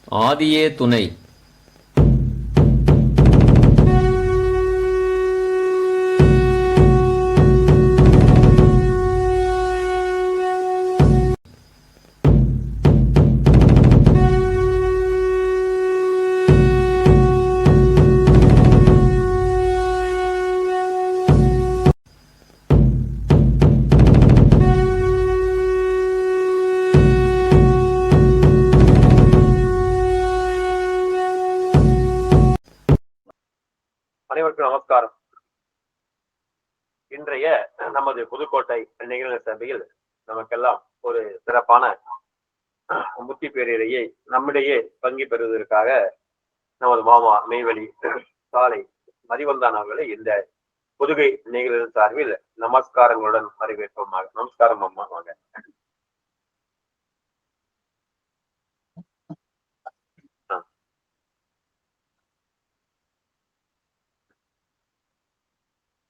ஆதியே துணை. அனைவருக்கும் நமஸ்காரம். இன்றைய நமது புதுக்கோட்டை நிகழ்வு சபையில் நமக்கெல்லாம் ஒரு சிறப்பான முத்தி பேரிடையை நம்மிடையே பங்கு பெறுவதற்காக நமது மாமா மெய்வழி சாலை மதிவந்தான் அவர்களை இந்த புதுகை நிகழ்வு சார்பில் நமஸ்காரங்களுடன் வரவேற்போமாக. நமஸ்காரம் அம்மா. வாங்க.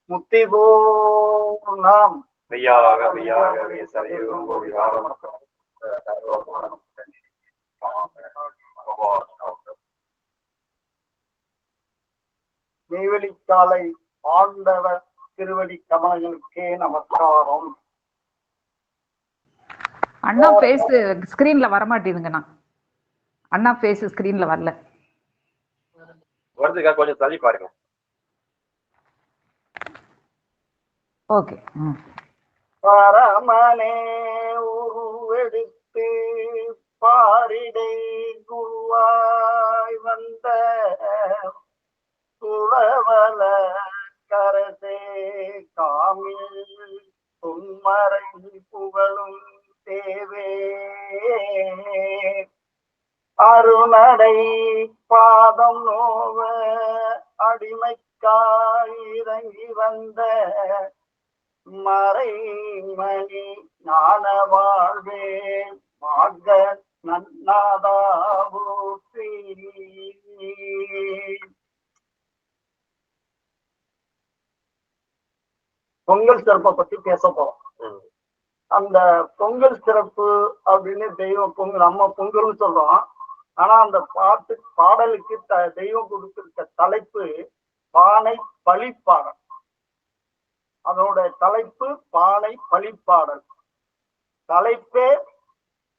முத்தி போம் மெய்யாக சரியோ நெய்வெளிக்காலை ஆண்டவர் திருவடி கமலங்களுக்கே நமஸ்காரம். அண்ணா பேஸ் ஸ்கிரீன்ல வரமாட்டேங்குதுங்கண்ணா. அண்ணா பேஸ் ஸ்கிரீன்ல வரல. வருதுக்கா, கொஞ்சம் தள்ளி பாருங்க. ஓகே. பரமனே உருவெடுத்து பாரிடை குருவாய் வந்த சுழவல கரசே காமில் உன்மறை புகழும் தேவே அருணடை பாதம் நோவ அடிமைக்காய் இறங்கி வந்த மறைமணி ஞான வாழ்வே மாக நன்னாதாபூற்றி. பொங்கல் சிறப்பை பத்தி பேச போறோம். அந்த பொங்கல் சிறப்பு அப்படின்னு தெய்வ பொங்கல், நம்ம பொங்கல்னு சொல்றோம். ஆனா அந்த பாடலுக்கு தெய்வம் கொடுத்திருக்க தலைப்பு பானை பழிப்பாடல். அதோட தலைப்பு பானை பழிப்பாடல். தலைப்பே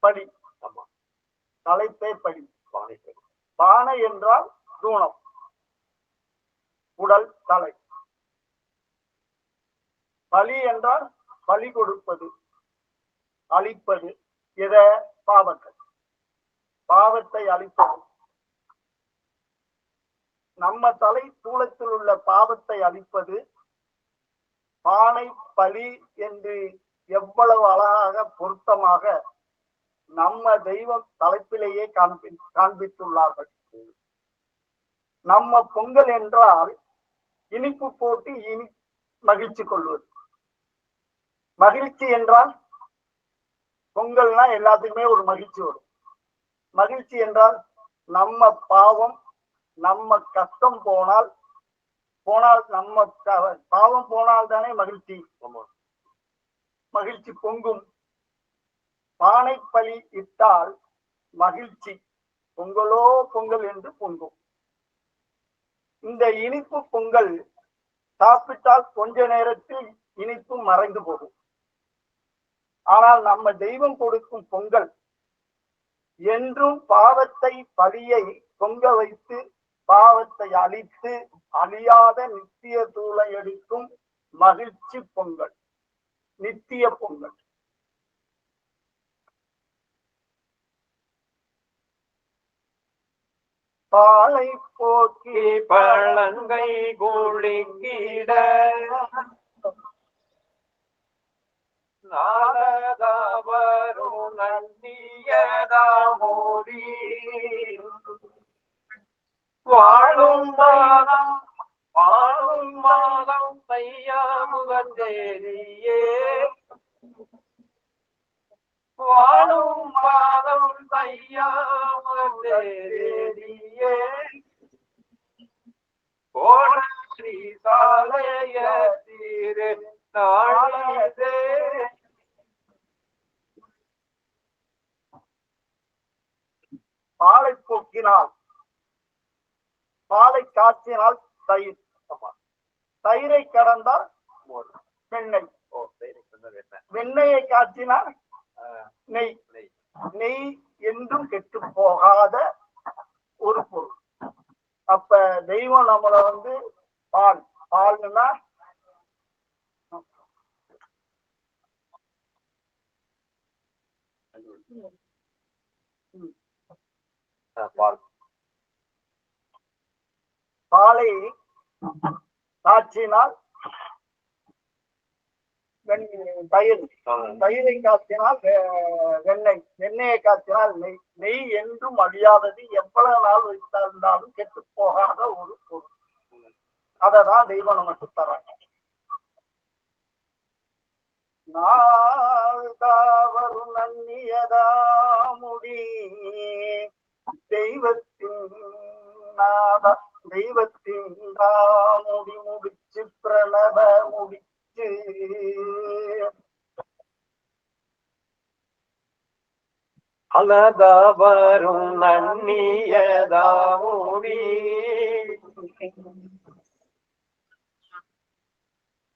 படி. ஆமா, தலைப்பே படி. பானை என்றால் தூணம், உடல், தலை. பலி என்றால் பலி கொடுப்பது, அழிப்பது. பாவத்தை அழிப்பது. நம்ம தலை தூளத்தில் உள்ள பாவத்தை அழிப்பது பானை பலி என்று எவ்வளவு அழகாக பொருத்தமாக நம்ம தெய்வம் தலைப்பிலேயே காண்பித்துள்ளார்கள். நம்ம பொங்கல் என்றால் இனிப்பு போட்டு மகிழ்ச்சி கொள்வது. மகிழ்ச்சி என்றால் பொங்கல்னா எல்லாத்துக்குமே ஒரு மகிழ்ச்சி வரும். மகிழ்ச்சி என்றால் நம்ம பாவம், நம்ம கஷ்டம் போனால் நம்ம பாவம் போனால் தானே மகிழ்ச்சி. மகிழ்ச்சி பொங்கும். பானை பலி இட்டால் மகிழ்ச்சி பொங்கலோ பொங்கல் என்று பொங்கும். இந்த இனிப்பு பொங்கல் சாப்பிட்டால் கொஞ்ச நேரத்தில் இனிப்பு மறைந்து போகும். ஆனால் நம்ம தெய்வம் கொடுக்கும் பொங்கல் என்றும் பாவத்தை பலியை பொங்க வைத்து பாவத்தை அழித்து அழியாத நித்திய தூளை எடுக்கும் மகிழ்ச்சி பொங்கல், நித்திய பொங்கல். பாலை போக்கி பழங்கை குளிக்கிட நாரதவரும் நன்னியதாமோடி வாழும் மாதம் தையாமுகந்தேரியே வாழும் மாதம் தையாமுகந்தேரியே கோணி சாலைய தீரு நாளே. பாலை போக்கினால், பாலை காய்ச்சினால் தயிர், தயிரை கடந்தால் வெண்ணெய், வெண்ணெயை காய்ச்சினால் நெய். நெய் என்றும் கெட்டு போகாத ஒரு பொருள். அப்ப தெய்வம் நம்மள பால், பால்னா பாலை காய்ச்சினால் தயிர், தயிரை காய்ச்சினால் வெண்ணெய், வெண்ணெயை காய்ச்சினால் நெய். நெய் என்றும் அழியாதது, எவ்வளவு நாள் வைத்திருந்தாலும் கெட்டு போகாத ஒரு பொருள். அததான் தெய்வம் நமக்கு தராங்க. நாள்தாவரும் நன்னியதா முடி தெய்வத்தின் நாத, தெய்வத்தின் முடி முடிச்சு பிரணவ முடிச்சு அலதவரும் நன்னியதா முடி.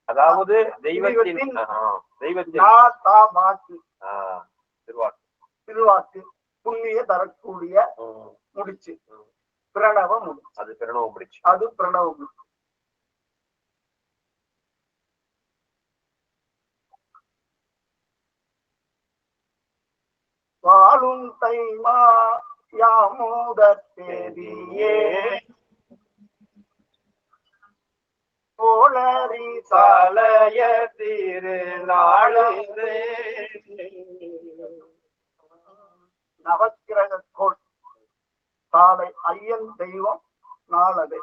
அதாவது தெய்வத்தின் திருவாக்கு புண்ணிய தரக்கூடிய முடிச்சு, பிரணவ முடிச்சு. அது பிரணவ முடிச்சு, அது பிரணவ முடிச்சு. வாழும் தைமா யாமோத தேதியே கோளரி சாலைய திருநாளே நவக்கிரக கோள் சாலை ஐயன் தெய்வம் நாளது.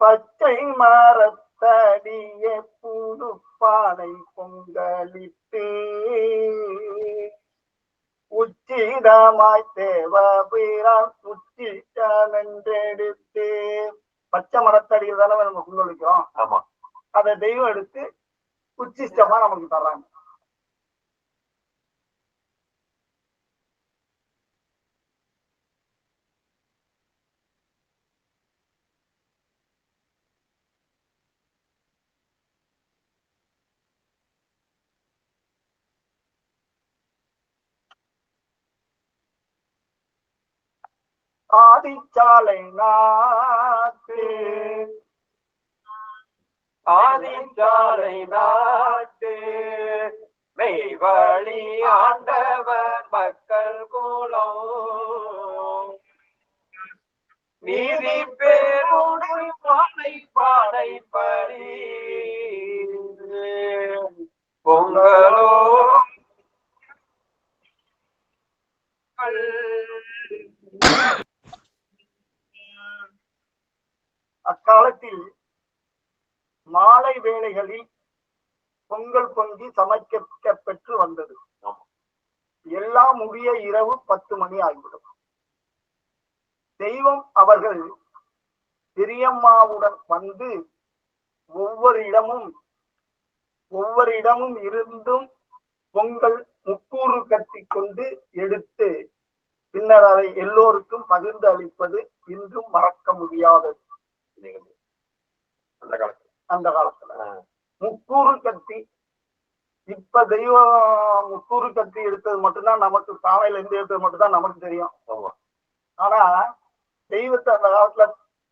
பச்சை மரத்தடிய புது பானை பொங்கலிட்டு உச்சிதமாய் தேவபிரான் உச்சிட்டெடுத்து, பச்சை மரத்தடியில் தானே நம்ம பொங்கலிக்கிறோம். ஆமா, அதை தெய்வம் எடுத்து உச்சிஷ்டமா நமக்கு தர்றாங்க. ஆதிச்சாலை நாட்டு, ஆதிச்சாலை நாட்டு மெய்வழி ஆண்டவர் மக்கள் கூலம் நீதி பேரோடு பானை பானை பறி பொங்கலோ அக்காலத்தில் மாலை வேளைகளில் பொங்கல் பொங்கி சமைக்க பெற்று வந்தது. எல்லாம் முடிய இரவு 10 மணி ஆகிவிடும். தெய்வம் அவர்கள் பெரியம்மாவுடன் வந்து ஒவ்வொரு இடமும் இருந்தும் பொங்கல் முக்கூறு கட்டி கொண்டு எடுத்து பின்னர் அதை எல்லோருக்கும் பகிர்ந்து அளிப்பது இன்றும் மறக்க முடியாதது. அந்த காலத்துல முக்கூறு கட்டி, இப்ப தெய்வம் முக்கூறு கட்டி எடுத்தது மட்டும்தான் நமக்கு, சாமையில இருந்து எடுத்தது மட்டும்தான் நமக்கு தெரியும். ஆனா தெய்வத்தை அந்த காலத்துல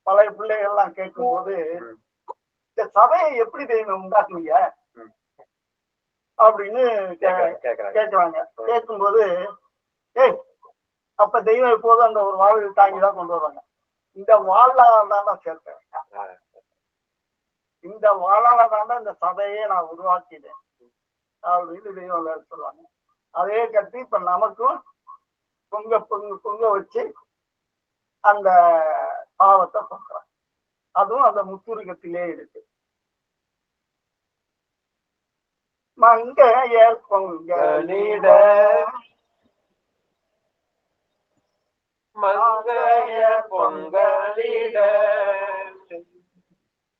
பழைய பிள்ளைகள் எல்லாம் கேட்கும் போது, இந்த சபையை எப்படி தெய்வம் உண்டாக்குவீங்க அப்படின்னு கேட்கிறாங்க. கேட்கும்போது அப்ப தெய்வம் எப்போதும் அந்த ஒரு வாழ்வு தாங்கிதான் கொண்டு வருவாங்க. இந்த வாழ்நாள் தான் சேர்த்தேன், இந்த வாழால தாண்டா இந்த சபையே நான் உருவாக்கினேன் அப்படின்னு தெய்வம் சொல்லுவாங்க. அதே கட்டி இப்ப நமக்கும் பொங்க வச்சு அந்த பாவத்தை பொங்குறாங்க. அதுவும் அந்த முத்துருகத்திலே இருக்கு. மங்கைய பொங்கலிட மங்கைய பொங்கலிட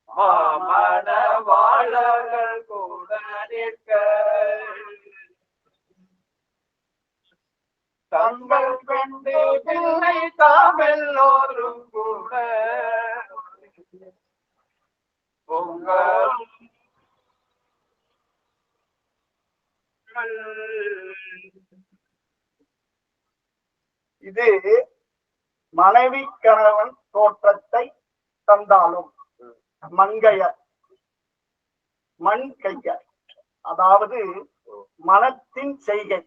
மாமன வாழர்கள் கூட நிற்க தங்கள் பெண்டு பிள்ளை தாமெல்லோரும் கூட பொங்கல் இது மனைவி கணவன் தோற்றத்தை தந்தாலும் மங்கையர் மண்கையர், அதாவது மனத்தின் செய்கை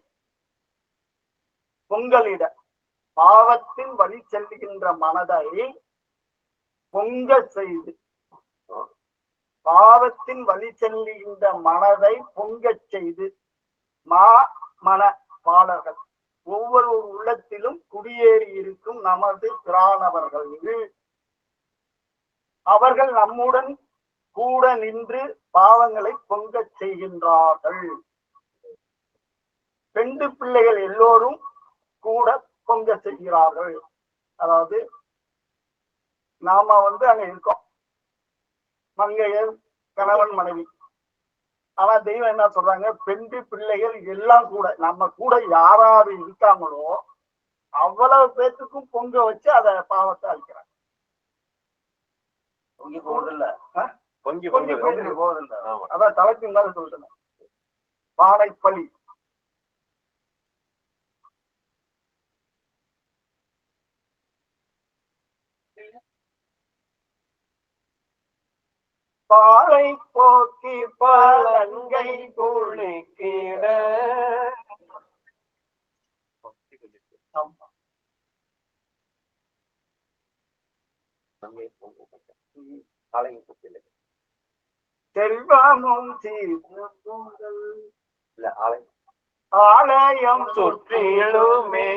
பொங்கலிட பாவத்தின் வழி செல்லுகின்ற மனதை பொங்க செய்து, பாவத்தின் வழி செல்லுகின்ற மனதை பொங்கச் செய்து மன பாலர்கள் ஒவ்வொரு உள்ளத்திலும் குடியேறி இருக்கும் நமது பிரானவர்கள், அவர்கள் நம்முடன் கூட நின்று பாவங்களை பொங்கச் செய்கின்றார்கள். பெண்டு பிள்ளைகள் எல்லோரும் கூட பொங்க செய்கிறார்கள். அதாவது நாம அங்க இருக்கோம், மங்கையர் கணவன் மனைவி. ஆனா தெய்வம் என்ன சொல்றாங்க, பெண்டு பிள்ளைகள் எல்லாம் கூட நம்ம கூட யாராரு இருக்காங்களோ அவ்வளவு பேத்துக்கும் பொங்க வச்சு அத பாவத்தை அழிக்கிறாங்க. பொங்கி போவதில்ல, அதான் தலைக்கு மேல சொல்றேன், பானை பலி. பாறை போக்கி பழங்கை குளிக்கிட செல்வமும் ஆலயம் சுற்றிலுமே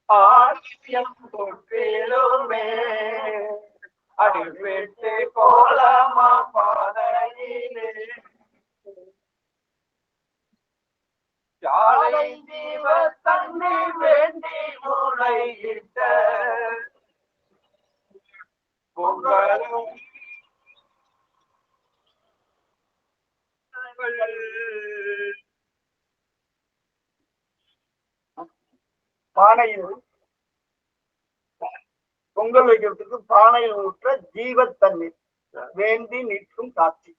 ஆலயம் சுற்றிலுமே அடிவிட்டு கோலமா பாதையிலே சாலை ஜீவ தண்ணி வேண்டி முளையிட்ட பொங்கலும் பானையில் பொங்கல் வைக்கிறதுக்கு பானையில் ஊற்ற ஜீவ தண்ணீர் வேண்டி நிற்கும் காட்சி.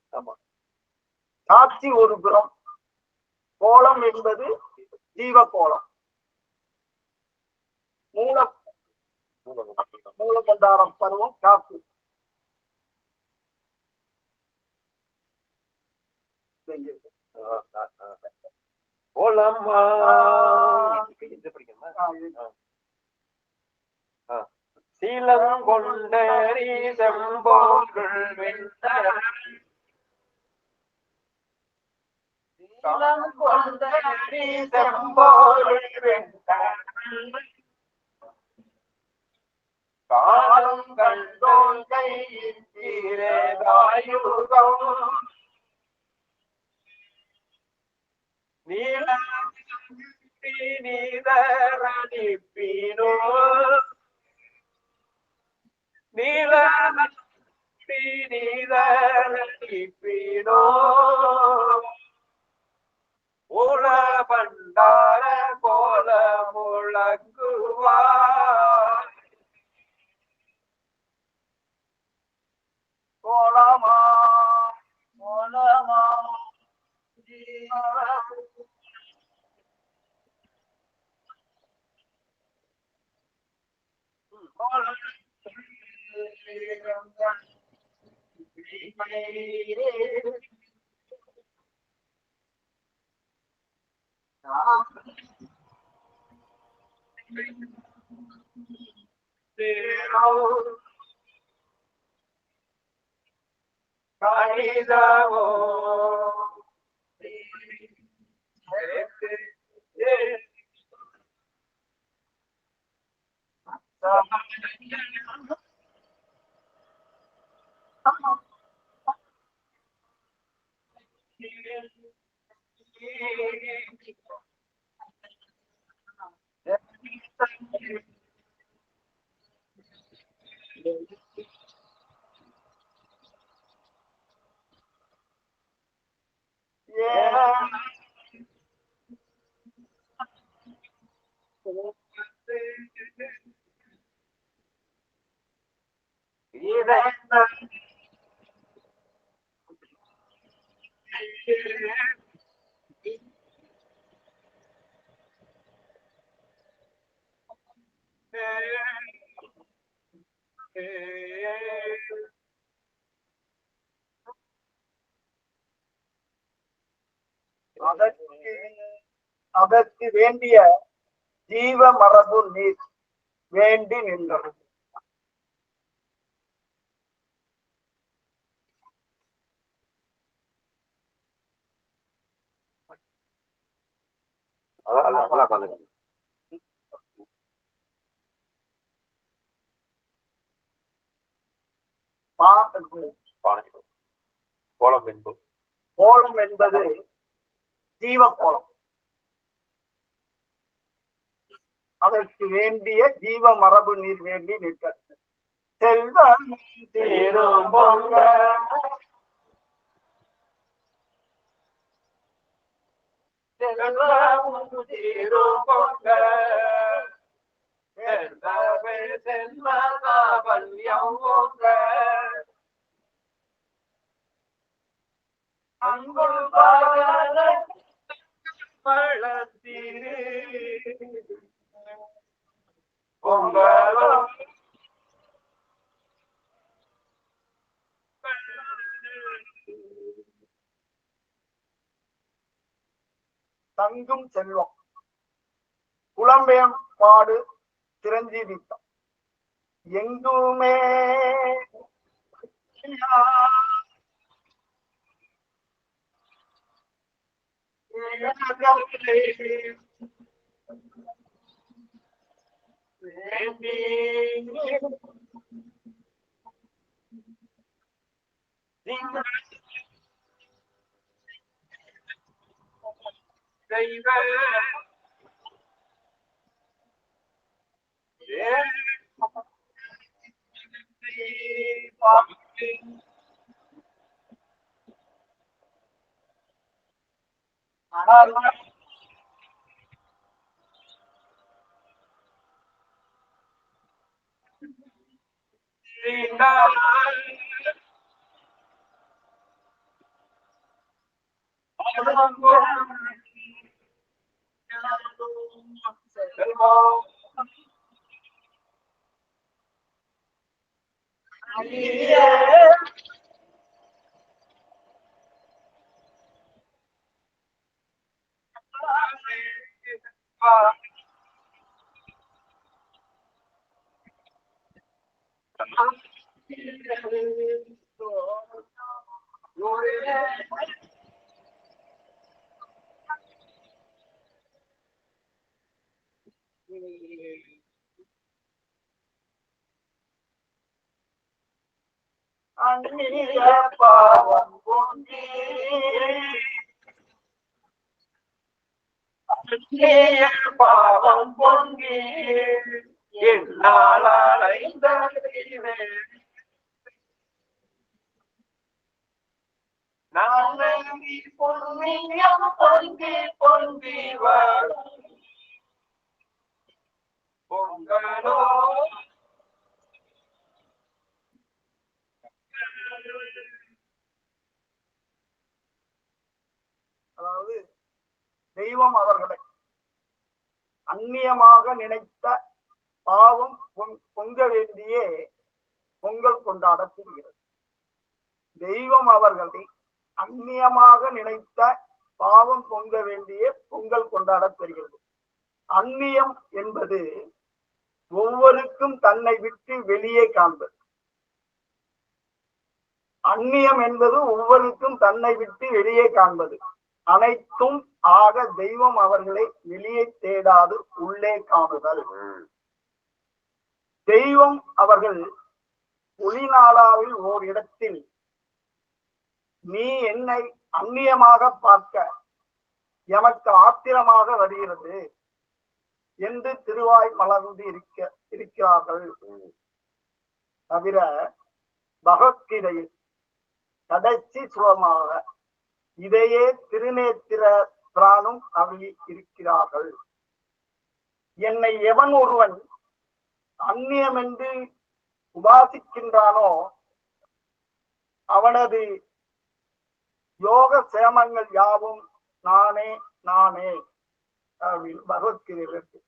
காட்சி ஒரு புறம், கோலம் என்பது ஜீவ கோலம். மூலபந்தாரம் பருவம் காப்பு. சீலம் கொண்டறி செம்போர்கள் வென்ற சீலம் கொண்டறி செம்போர்கள் வென்ற காலம் கண்டோன் கையில் தீரேதாயுகம் நீதரணிப்பீனோ நீதரணிப்பீனோ உல பண்டார கோல முழங்குவார் கோலமா கோலமா காணிதவோ அதற்கு வேண்டிய ஜீவ மரபு நீர் வேண்டி நின்றது. கோலம் என்பது ஜீவ கோலம். அதற்கு வேண்டிய ஜீவ மரபு நீர் வேண்டி நிற்கிறது. செல்வம் தீரும் பொங்க தங்கும் செல்வம் புலம்பெயர்பாடு சிரஞ்சீவித்தம் எங்குமே பாவம் பொங்கி பாவம் பொங்கி என்னால் அலைந்த பொன்னியம் பொங்கி பொங்கி வரும் பொங்கலோ அதாவது தெய்வம் அவர்களை அந்நியமாக நினைத்த பாவம் பொங்க வேண்டியே பொங்கல் கொண்டாட கூறுகிறது. தெய்வம் அவர்களை அந்நியமாக நினைத்த பாவம் பொங்க வேண்டிய பொங்கல் கொண்டாட பெறுகிறது. அந்நியம் என்பது ஒவ்வொருக்கும் தன்னை விட்டு வெளியே காண்பது. அந்நியம் என்பது ஒவ்வொருக்கும் தன்னை விட்டு வெளியே காண்பது. அனைத்தும் ஆக தெய்வம் அவர்களை வெளியே தேடாது உள்ளே காணுதல். தெய்வம் அவர்கள் ஒளிநாளாவில் ஓர் இடத்தில் நீ என்னை அந்நியமாக பார்க்க எமக்கு ஆத்திரமாக வருகிறது என்று திருவாய் மலர்ந்து இருக்கிறார்கள். தவிர பகவத்கீதையில் கடைசி சுலமாக இதையே திருநேத்திர பிரானும் அருளி இருக்கிறார்கள். என்னை எவன் ஒருவன் அந்நியம் என்று உபாசிக்கின்றானோ அவனது யோக சேமங்கள் யாவும் நானே நானே அப்படின்னு பகவத்கீதையில் இருக்கு.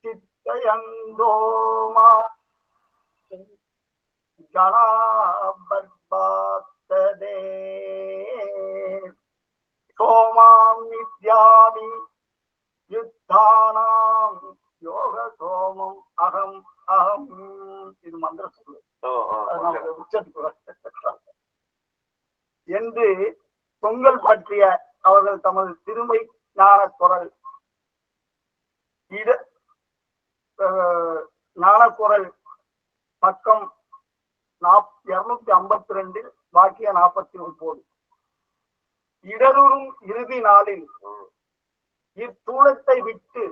சித்தயந்தோமா கணாபத்பாத்ததே சோமாம் நித்யாமி யுத்தானாம் யோக சோமம் அகம் அகம். இது மந்திர சொல்லு என்று பொங்கல் பற்றிய அவர்கள் தமது திருமை ஞான குரல் ஞானக்குரல் பக்கம் 252 வாக்கிய 49. இடருறும் இறுதி நாளில் இத்தூளத்தை விட்டு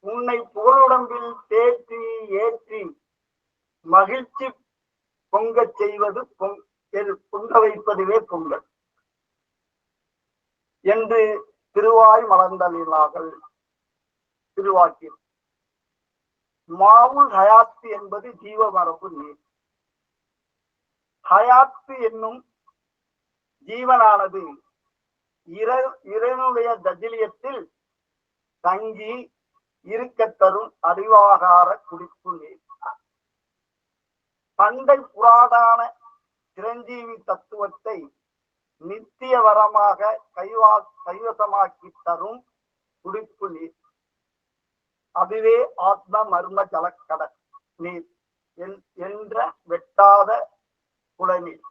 உன்னை புகழுடம்பில் தேற்றி ஏற்றி மகிழ்ச்சி பொங்கச் செய்வது பொங்க வைப்பதுவே பொங்கல் என்று திருவாய் மலர்ந்தளினார்கள். திருவாக்கில் மாவுல் ஹயாத்து என்பது ஜீவ மரபு நீர். ஹயாத்து என்னும் ஜீவனானது இறைவனுடைய தஜிலியத்தில் தங்கி இருக்க தரும் அறிவாகார குடிப்பு நீர். பண்டை புராதான சிரஞ்சீவி தத்துவத்தை நித்திய வரமாக கைவசமாக்கி தரும் குடிப்பு நீர். அதுவே ஆத்ம மர்ம ஜலக்கட நீர் என்ற வெட்டாத குளநீர்.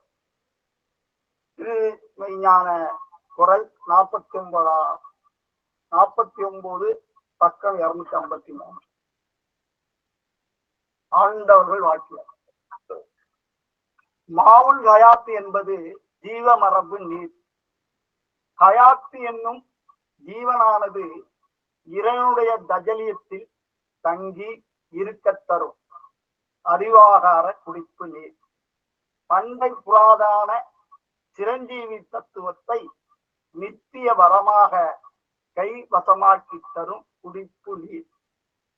திருஞான குரல் 49 பக்கம் 253. ஆண்டவர்கள் வாக்கியம். மாவுல் ஹயாத்து என்பது ஜீவ மரபு நீர். ஹயாத்து என்னும் ஜீவனானது இறைவனுடைய தஜலியத்தில் தங்கி இருக்க தரும் அறிவாகார குடிப்பு நீர். பண்டை புராதான சிரஞ்சீவி தத்துவத்தை நித்திய வரமாக கைவசமாக்கி தரும் குடிப்பு நீர்.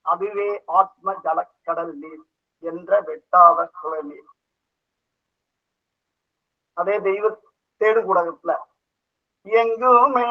அதுவே ஆத்ம ஜலக்கடல் நீர் என்ற வெட்டாத குளநீர். அதே தெய்வ தேடு கூடகத்துல எங்குமே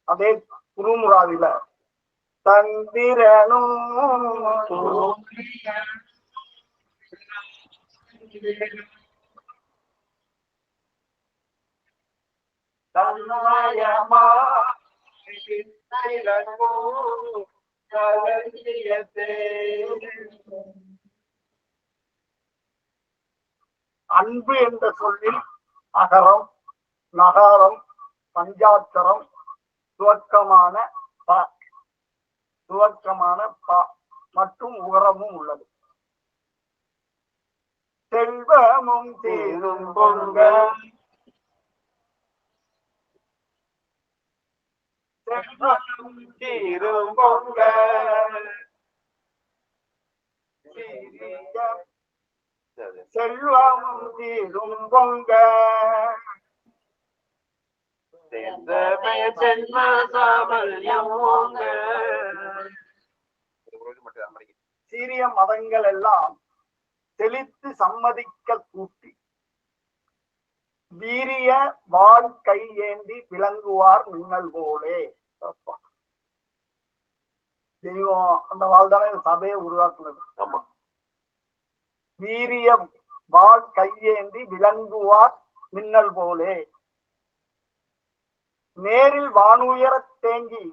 அதே குருமுறாவில தந்திரனும் அன்பு என்ற சொல்லில் அகரம், நகாரம், பஞ்சாட்சரம், துவக்கமான ப மற்றும் உகரமும் உள்ளது. செல்வமும் தீரும் பொங்க தீரும் பொங்க செல்வமும் தீரும் பொங்க சீரிய மதங்கள் எல்லாம் தெளித்து சம்மதிக்க கூட்டி வீரிய வாழ் கை ஏந்தி விளங்குவார் மின்னல் போலே. தெய்வம் அந்த வாழ் தானே சபையை உருவாக்குனது. வீரிய வாழ் கையேந்தி விளங்குவார் மின்னல் போலே. நேரில் வானுயர தேங்கி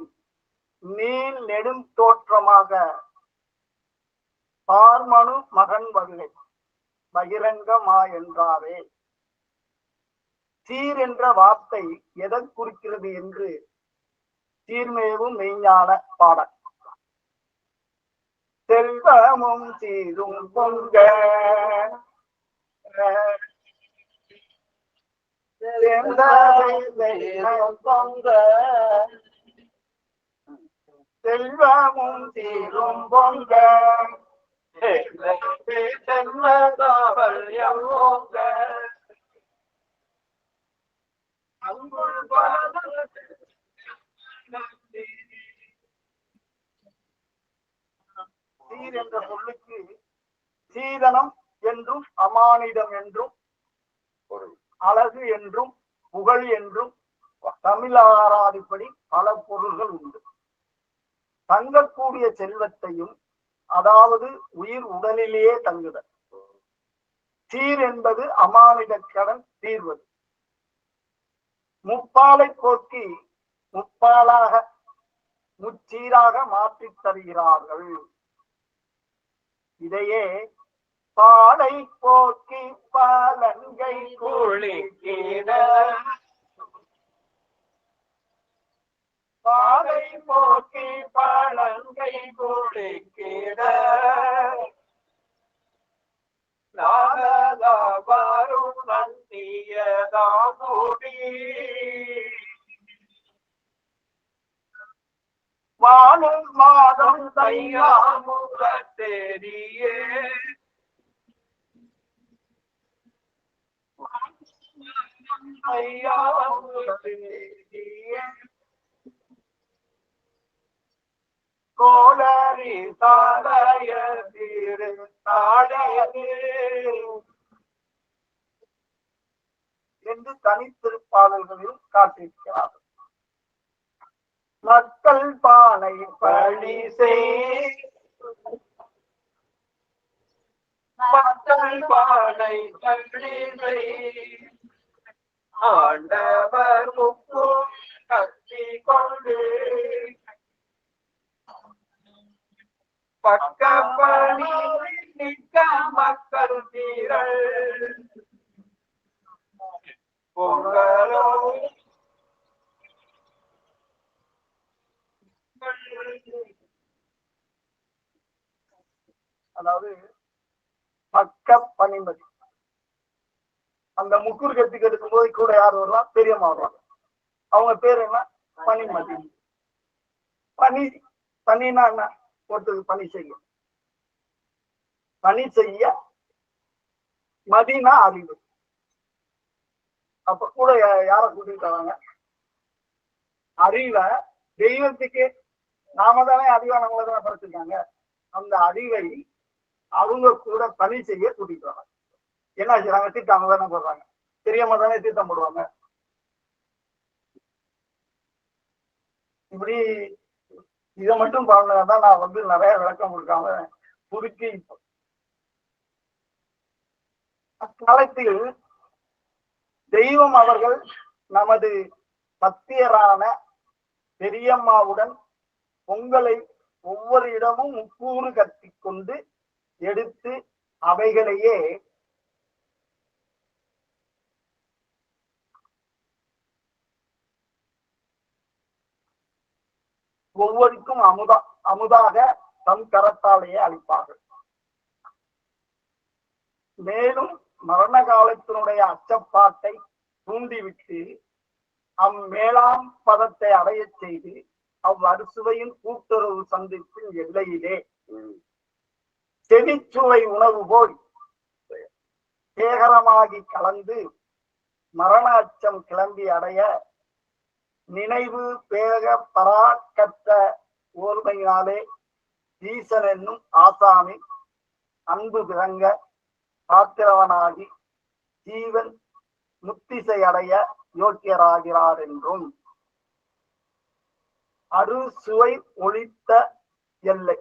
நீள் நெடும் தோற்றமாக பார்மனு மகன் வருகை பகிரங்கமா என்றாரே. சீர் என்ற வார்த்தை எதை குறிக்கிறது என்று சீர்மேவும் மெய்ஞான பாடல். செல்வமும் சீரும் பொங்க செல்வமும் சீரும் பொங்க சீர் என்ற சொல்லுக்கு சீதனம் என்றும் அமானிடம் என்றும் அழகு என்றும் புகழ் என்றும் தமிழாராதிப்படி பல பொருள்கள் உண்டு. தங்கக்கூடிய செல்வத்தையும் அதாவது உயிர் உடலிலேயே தங்குதல். சீர் என்பது அமானிட கடன் தீர்வது. முப்பாலை போக்கி முப்பாலாக முச்சீராக மாற்றித் தருகிறார்கள். இதையே பாலை போக்கி பாலங்கை குளிக்கிட பாலை போக்கி பாலங்கை குளிக்கிட நாகதாபாரும் நந்தியதாமுடி வாழும் மாதம் தையாமுகத்தேரியே கோளரி தாளைய தீரு தாளையது என்று தனித்திருப்பாளர்களில் காட்டியிருக்கிறார்கள். மக்கள் பானை பழி செய் மக்கள் பானை பழி செய் ஆண்டவர் முக்கு கத்தி கொண்டு பக்கப்பணி நிற்க மக்கள் தீரல் பொங்கலோ அதாவது பக்க பனிமதி. அந்த முக்கூர் கத்திக்கு எடுக்கும் போது கூட யார் வருவாங்க? பெரியம்மா வருவாங்க. அவங்க பேர் என்ன? பனிமதி. பனி பனினா என்ன? ஒருத்தருக்கு பணி செய்யும். பணி செய்ய மதினா அறிவு. அப்ப கூட யார கூட்டிட்டு வராங்க? அறிவை தெய்வத்துக்கு நாம தானே அறிவானவங்களை தானே படைச்சிருக்காங்க. அந்த அறிவை அவங்க கூட பணி செய்ய கூட்டிட்டு வராங்க. என்ன செய்யறாங்க? தீர்த்தம் தானே போடுறாங்க. தெரியாம தானே தீர்த்தம் போடுவாங்க. இப்படி இதை மட்டும் பாருங்கதான் நான் நிறைய விளக்கம் கொடுக்காம புதுக்கி அக்காலத்தில் தெய்வம் அவர்கள் நமது பத்தியரான பெரியம்மாவுடன் பொங்கலை ஒவ்வொரு இடமும் முக்கூறு கத்தி கொண்டு எடுத்து அவைகளையே ஒவ்வொருக்கும் அமுதாக தம் கரத்தாலேயே அளிப்பார்கள். மேலும் மரண காலத்தினுடைய அச்சப்பாட்டை தூண்டிவிட்டு அம்மேளாம் பதத்தை அடைய செய்து அவ்வரிசுவையின் கூட்டுறவு சந்திப்பின் எல்லையிலே செவிச்சுவை உணவு போய் சேகரமாகி கலந்து மரண அச்சம் கிளம்பி அடைய நினைவு பேக பராக்கற்ற ஓர்மையினாலே ஈசன் என்னும் ஆசாமி அன்பு பிறங்க பாத்திரவனாகி ஜீவன் முத்திசை அடைய யோக்கியராகிறார் என்றும் அறுசுவை ஒழித்த எல்லை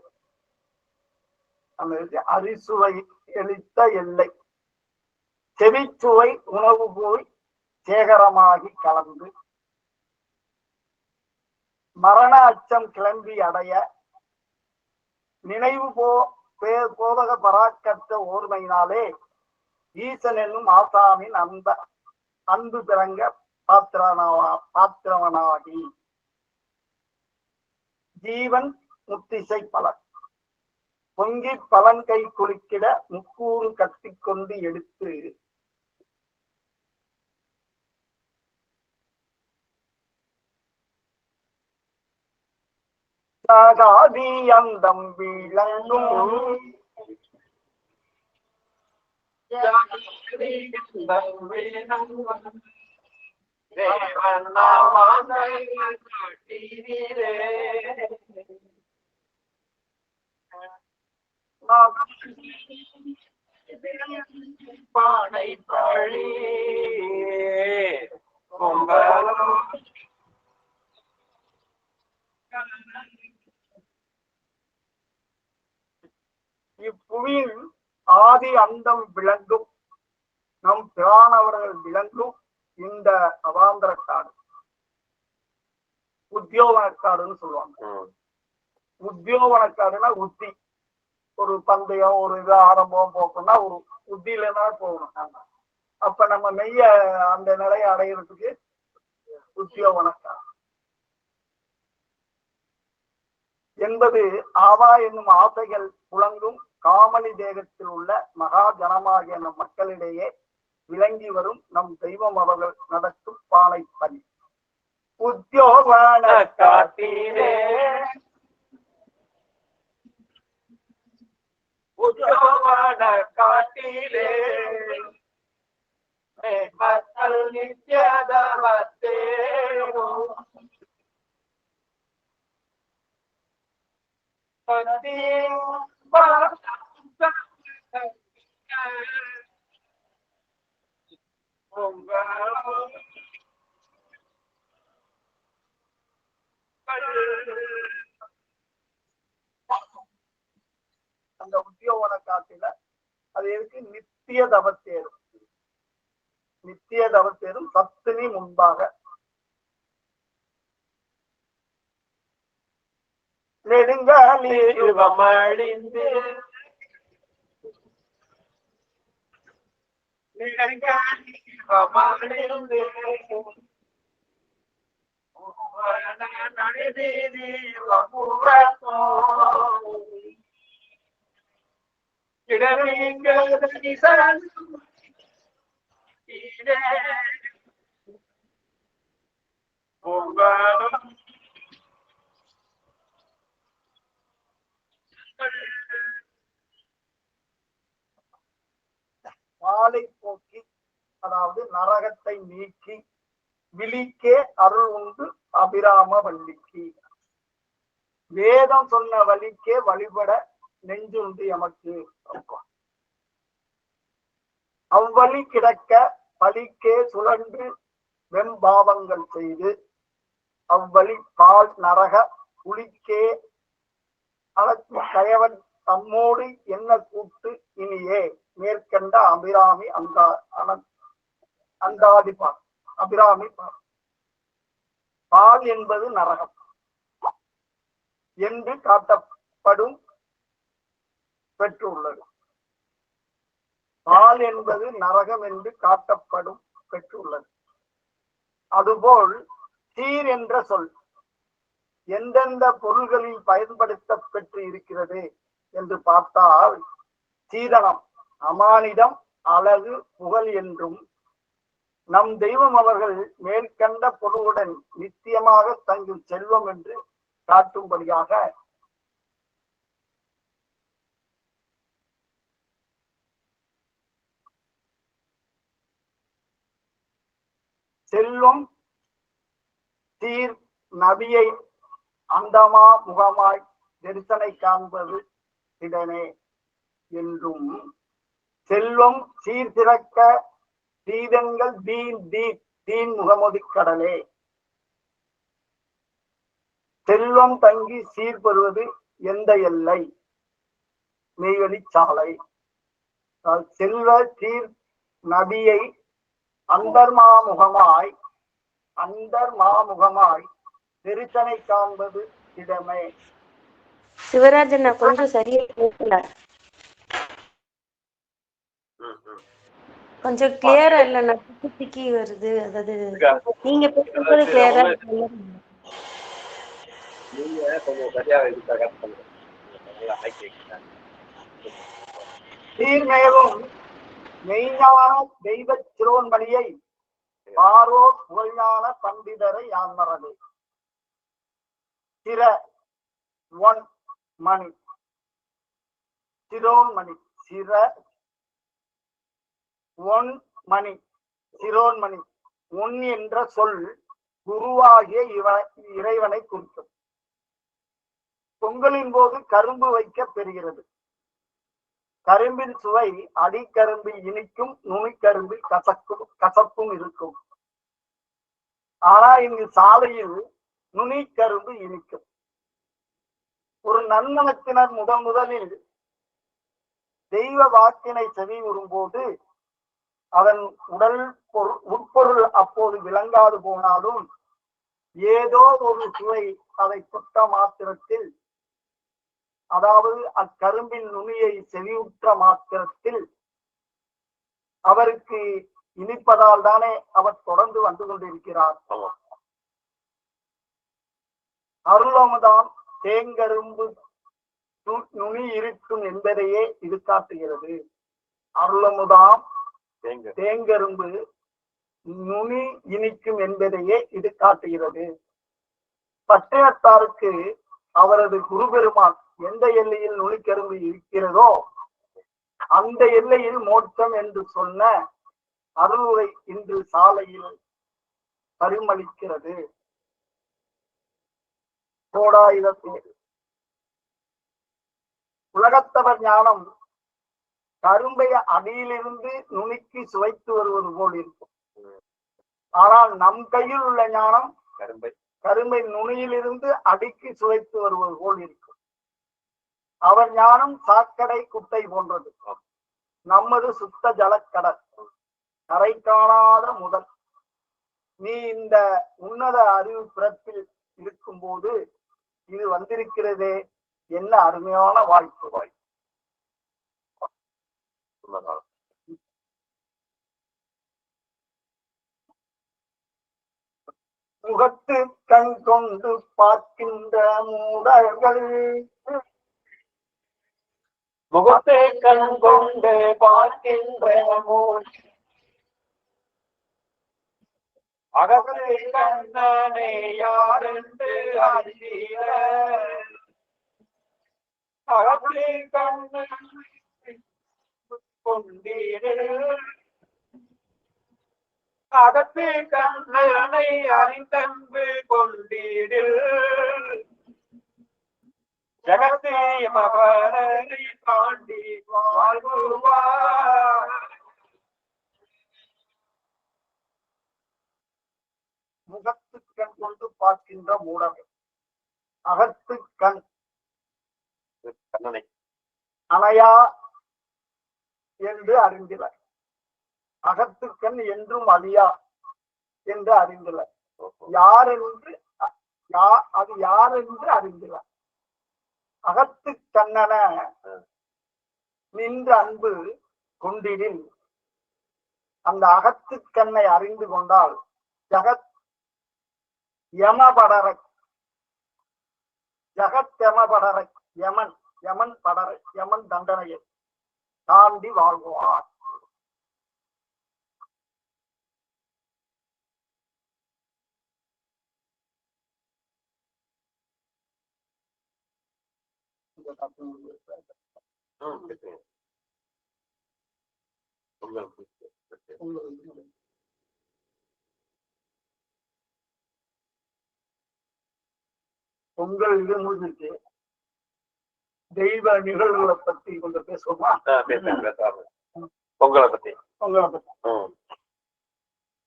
அரிசுவை எளித்த எல்லை செவிச்சுவை உணவு போய் சேகரமாகி கலந்து மரண அச்சம் கிளம்பி அடைய நினைவு போதக பராக்கற்ற ஓர்மையினாலே ஈசன் என்னும் ஆசாமின் அன்பு பிறங்க பாத்திரவனாகி ஜீவன் முத்திசை பலன் பொங்கி பலன்கை குளிக்கிட முக்கூறு கட்டிக்கொண்டு எடுத்து அந்தம் விளங்கும் பானை பழி இப்புவியின் ஆதி அந்தம் விளங்கும் நம் பிரானவர்கள் விளங்கும் இந்த அவாந்தரக்காடு உத்தியோகனக்காடுன்னு சொல்லுவாங்க. உத்தியோகனக்காடுனா உத்தி, ஒரு பந்தயம் ஒரு இது ஆரம்பம் போக்கணும்னா ஒரு உத்தியில தான் போகணும். அப்ப நம்ம மெய்ய அந்த நிலையை அடையிறதுக்கு உத்தியோகனக்காடு என்பது ஆவா என்னும் ஆசைகள் புழங்கும் காமனி தேகத்தில் உள்ள மகா ஜனமாகிய நம் மக்களிடையே விளங்கி வரும் நம் தெய்வம் அவர்கள் நடக்கும் பானை பணி உத்தியோகன காட்டிலே மக்கள் நித்யதவத்தே அந்த உத்தியோக காட்டில அது எதுக்கு நித்திய தவத்தேரும், நித்திய தவத்தேரும் சத்தினி முன்பாக நெடுங்காலிந்து வாளை போக்கி, அதாவது நரகத்தை நீக்கி விழிக்கே அருள் உண்டு அபிராம வள்ளிக்கு. வேதம் சொன்ன வழிக்கே வழிபட நெஞ்சுண்டு எமக்கு. அவ்வழி கிடக்க பலிக்கே சுழன்று வெம்பாவங்கள் செய்து அவ்வழி பால் நரக புலிக்கே அழகு கயவன் தம்மோடு என்ன கூட்டு இனியே மேற்கண்ட அபிராமி அந்தாதிபார். அபிராமி பால் என்பது நரகம் என்று காட்டப்படும் பெற்றுள்ளது. பால் என்பது நரகம் என்று காட்டப்படும் பெற்றுள்ளது. அதுபோல் சீர் என்ற சொல் எந்தெந்த பொருள்களில் பயன்படுத்த பெற்று இருக்கிறது என்று பார்த்தால் சீதனம், அமானிடம், அழகு, புகழ் என்றும் நம் தெய்வம் அவர்கள் மேற்கண்ட பொருளுடன் நித்தியமாக தங்கும் செல்வம் என்று காட்டும்படியாக செல்வம் சீர் நபியை அந்தமா முகமாய் தரிசனை காண்பது இடனே என்றும் செல்வம் சீர்திறக்க தீதங்கள் தீன் முகமது கடலே. செல்வம் தங்கி சீர்பெறுவது எந்த எல்லை? மெய்வழி சாலை. செல்வ சீர் நபியை அந்தர்மாமுகமாய் தரிசனை காண்பது இடமே. சிவராஜன் கொஞ்சம் சரியா கேட்கல, கொஞ்சம் கிளியரா இல்ல, திக்கி வருது. அதாவது நீங்க பேசுறது கிளியரா சீர்மேலும் மெய்ஞான தெய்வ சிரோன்மணியை ஆரோ புகழ்ஞான பண்டிதரை யான்மரது. சிர ஒன் மணி சிரோன்மணி சிர ஒன் மணி சிரோன்மணி ஒன் என்ற சொல் குருவாகிய இறைவனை குறிக்கும். பொங்கலின் போது கரும்பு வைக்க பெறுகிறது. கரும்பின் சுவை அடிக்கரும்பில் இனிக்கும், நுனிக்கரும்பில் கசப்பும் இருக்கும். ஆனா இங்கு சாலையில் நுனிக்கரும்பு இனிக்கும். ஒரு நன்னமத்தினர் முதலில் தெய்வ வாக்கினை செவி வரும்போது அதன் உட்பொருள் அப்போது விளங்காது போனாலும் ஏதோ ஒரு சுவை அதை தொட்ட மாத்திரத்தில், அதாவது அக்கரும்பின் நுனியை செவியுற்ற மாத்திரத்தில் அவருக்கு இனிப்பதால் தானே அவர் தொடர்ந்து வந்து கொண்டிருக்கிறார். அருளமுதாம் தேங்கரும்பு நுனி இருக்கும் என்பதையே இது காட்டுகிறது. அருளமுதாம் தேங்கரும்பு நுனி இனிக்கும் என்பதையே இது காட்டுகிறது. பட்டயத்தாருக்கு அவரது குருபெருமான் எந்த எல்லையில் நுனிக்கரும்பு இருக்கிறதோ அந்த எல்லையில் மோட்சம் என்று சொன்ன அருளுரை இன்று சாலையில் பரிமளிக்கிறது. உலகத்தவர் ஞானம் கரும்பை அடியிலிருந்து நுனிக்கு சுவைத்து வருவது போல் இருக்கும். ஆனால் நம் கையில் உள்ள ஞானம் கரும்பை நுனியிலிருந்து அடிக்கு சுவைத்து வருவது போல் இருக்கும். அவர் ஞானம் சாக்கடை குட்டை போன்றது. நமது சுத்த ஜலக்கடல், கரை காணாத முதல். நீ இந்த உன்னத அறிவு பிறப்பில் இருக்கும் போது இது வந்திருக்கிறதே, என்ன அருமையான வாய்ப்பு. முகத்து கண் கொண்டு பார்க்கின்ற மூடர்கள், முகத்தை கண் கொண்டு பார்க்கின்ற அகத்தை கண்ணனே யாரென்று அறிவீர, அகத்தை கண்ணன் கொண்டீரு, அகத்தை கண்ணனை அறிந்தன்பு கொண்டீரு, ஜகத்தே மகனை தாண்டி வாழ்வார். முகத்து கண் கொண்டு பார்க்கின்ற மூடர்கள், அகத்து கண் அணையா என்று அறிந்தினர், அகத்துக்கண் என்றும் அழியா என்று அறிந்தினர். அது யார் என்று அறிந்தினர். அகத்து கண்ணன நின்று அன்பு கொண்டிடில், அந்த அகத்து கண்ணை அறிந்து கொண்டால் ஜகத் யமபடரை, ஜகத் யமபடரை, யமன் படரை, யமன் தண்டனையை தாண்டி வாழ்வார். பொங்கல் இது முடிஞ்சிருக்கு. தெய்வ நிகழ்வுகளை பத்தி கொஞ்சம் பேசுவோமா? பொங்கலை பத்தி.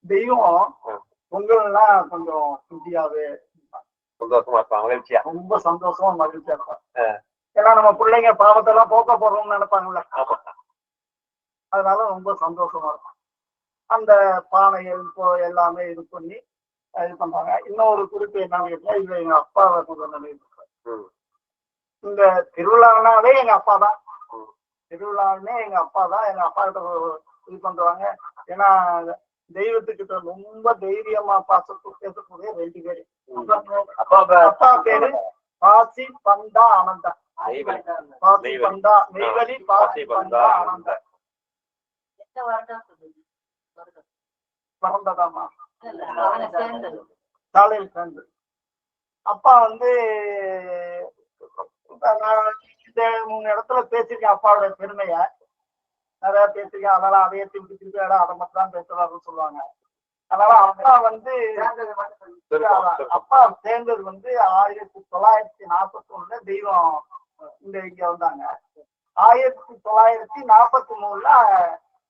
தெய்வம் பொங்கல்னா கொஞ்சம் இந்தியாவே சந்தோஷமா இருப்பான், மகிழ்ச்சியா, ரொம்ப சந்தோஷமா மகிழ்ச்சியா இருப்பான். ஏன்னா நம்ம பிள்ளைங்க பாவத்தை எல்லாம் போக்க போறோம்னு நினைப்பாங்கல்ல, அதனால ரொம்ப சந்தோஷமா இருக்கும். அந்த பானைகள் இப்போ எல்லாமே இது பண்ணி இது பண்றாங்க. இன்னொரு குறிப்பு என்னன்னு கேட்டா, இது எங்க அப்பாவை கொஞ்சம் நினைவு. இந்த திருவிழானாவே எங்க அப்பா தான். திருவிழான்னே எங்க அப்பா தான். எங்க அப்பா கிட்ட இது பண்றாங்க. ஏன்னா தெய்வத்துக்கிட்ட ரொம்ப தைரியமா பேசக்கூடிய 2 பேரு. அப்பா பேரு பாசி பந்தா ஆனந்தா. பாசி பந்தா நெய்வேலி, பாசி பந்தா ஆனந்தா. பிறந்ததாமா சாலையில் சேர்ந்து. அப்பா வந்து இந்த 3 இடத்துல பேசிருக்கேன் அப்பாவோட பெருமைய நிறைய பேசிருக்கேன். அதனால அதையே திருப்பி அதை மட்டும் தான் பேசுறாருன்னு சொல்லுவாங்க. அதனால அப்பா வந்து அப்பா சேர்ந்தது வந்து 1941 தெய்வம் இங்க வந்தாங்க. 1943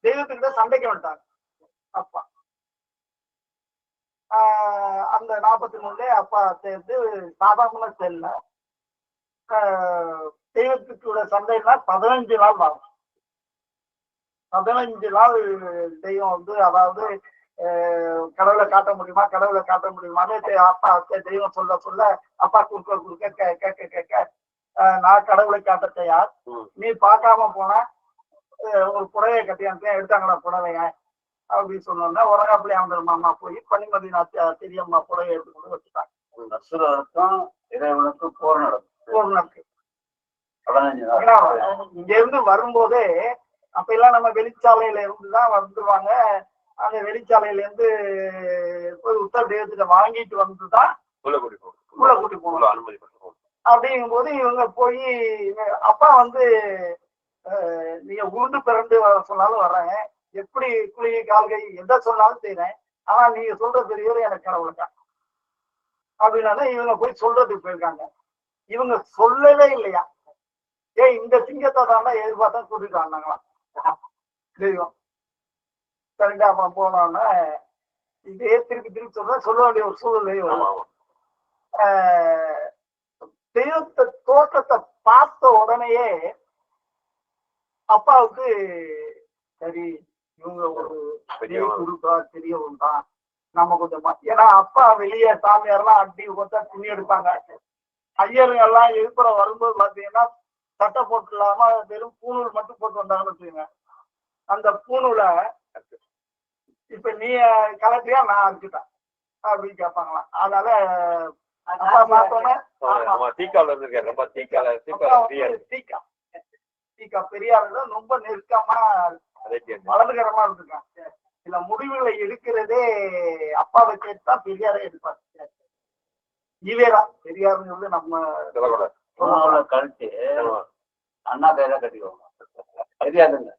தெய்வத்துக்கிட்ட சண்டைக்கு வந்துட்டாங்க அப்பா. அந்த 43 அப்பா சேர்ந்து சாதாரணமா செல்ல தெய்வத்துக்கூட சண்டைனா 15 நாள் ஆகும். 15 நாள் தெய்வம் வந்து, அதாவது கடவுளை காட்ட முடியுமான்னு அப்பா தெய்வம் சொல்ல அப்பா குறுக்க கேட்க நான் கடவுளை காட்ட தயார், நீ பார்க்காம போனா ஒரு புடவையை கட்டி அனுப்பி எடுத்தாங்களா புடவைய அப்படின்னு சொன்னோம்னா உரகாப்பிள்ளை ஆண்டர் மாமா போய் பனிமதி தெரியம்மா புடவை எடுத்துக்கொண்டு வச்சுட்டாங்க. இறைவனுக்கு போர் நடக்கு. இங்க இருந்து வரும்போதே அப்ப எல்லாம் நம்ம வெளிச்சாலையில இருந்துதான் வந்துருவாங்க. அந்த வெளிச்சாலையில இருந்து போய் உத்தரதேசத்தை வாங்கிட்டு வந்துதான் உள்ள கூட்டி போகணும் அனுமதி. அப்படிங்கும் போது இவங்க போய் அப்பா வந்து நீங்க உருண்டு பிறண்டு வர சொன்னாலும் வர்றேன், எப்படி குளிகை கால்கை எதை சொன்னாலும் செய்யறேன், ஆனா நீங்க சொல்ற பெரியவர் எனக்கு கடவுளுக்கா அப்படின்னா இவங்க போய் சொல்றதுக்கு போயிருக்காங்க. இவங்க சொல்லவே இல்லையா, இந்த சிங்கத்தை தான் எதிர்பார்த்தா கூட்டிட்டு வந்தாங்களாம் தெய்வம். சரிண்டா அப்புறம் போனோன்னா இதே திருப்பி சொல்ல வேண்டிய ஒரு சூழ்நிலையும். தெய்வத்தை தோற்றத்தை பார்த்த உடனேயே அப்பாவுக்கு சரி இவங்க ஒரு பெரிய குருக்கா தெரியவும் தான் நம்ம கொஞ்சம். ஏன்னா அப்பா வெளியே சாமியாரெல்லாம் அடி கொடுத்தா துணி எடுப்பாங்க. ஐயருங்க எல்லாம் இருக்கிற வரும்போது பாத்தீங்கன்னா சட்டை போட்டு இல்லாம வெறும் பூணூல் மட்டும் போட்டு வந்தாங்கன்னு வச்சுக்கோங்க. அந்த பூணூலை இப்ப நீ கலட்டியா நான் அடிச்சுட்டேன் அப்படின்னு கேட்பாங்களாம். அதனால அப்பா பார்த்தோன்னே தீக்கா பெரியாரு ரொம்ப நெருக்கமா வலதுகரமா இருந்திருக்காங்க. இல்ல முடிவுகளை எடுக்கிறதே அப்பாவை கேட்டுதான் பெரியாரே எடுப்பாரு. ஈவேரா பெரியாருங்கிறது நம்ம கழிச்சு அண்ணா பேரா கட்டிக்குவாங்க தெரியாதுங்க.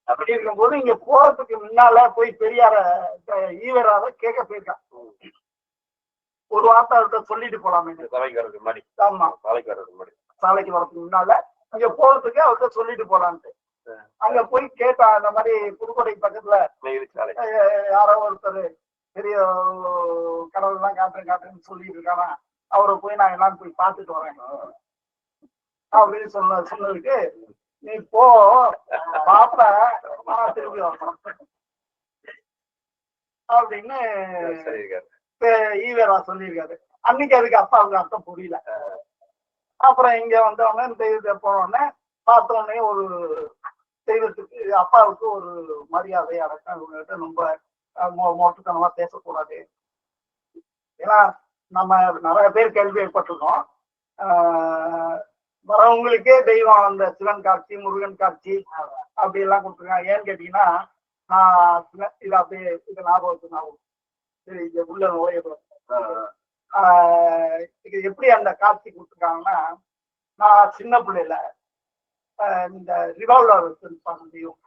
அப்படி இருக்கும்போது இங்க போறதுக்கு முன்னால போய் பெரியார ஈவேராவை கேட்க போயிருக்கான். ஒரு வார்த்தை அவர்கிட்ட சொல்லிட்டு போலாமே. ஆமா, சாலைக்கு வரதுக்கு முன்னால அங்க போறதுக்கு அவர்கிட்ட சொல்லிட்டு போலான்ட்டு அங்க போய் கேட்டா, அந்த மாதிரி புதுக்கோட்டை பக்கத்துல யாரோ ஒருத்தர் பெரிய கடவுள் எல்லாம் காட்டுன்னு சொல்லிட்டு இருக்கானா, அவரை போய் நான் எல்லாம் போய் பார்த்துட்டு வரேன் அப்படின்னு சொன்னதுக்கு நீ போ பாப்ப திருப்பி வரணும் அப்படின்னு ஈவேரா சொல்லியிருக்காரு. அன்னைக்கு அதுக்கு அப்பாவுக்கு அர்த்தம் புரியல. அப்புறம் இங்க வந்தவொடனே தெய்வத்தை போனோடனே பார்த்தோடனே ஒரு தெய்வத்துக்கு அப்பாவுக்கு ஒரு மரியாதை அடக்கம். இவங்ககிட்ட ரொம்ப மொட்டுத்தனமா பேசக்கூடாது. ஏன்னா நம்ம நிறைய பேர் கேள்விப்பட்டிருக்கோம். வரவங்களுக்கே தெய்வம் அந்த சிவன் காட்சி முருகன் காட்சி அப்படி எல்லாம் கொடுத்துருக்காங்க. ஏன்னு கேட்டீங்கன்னா நான் இது அப்படியே இது ஞாபகம் சரி இங்க உள்ள நுழைய இது எப்படி அந்த காட்சி கொடுத்துருக்காங்கன்னா, நான் சின்ன பிள்ளையில இந்த ரிவால்வர் வச்சிருப்பாங்க தெய்வம்.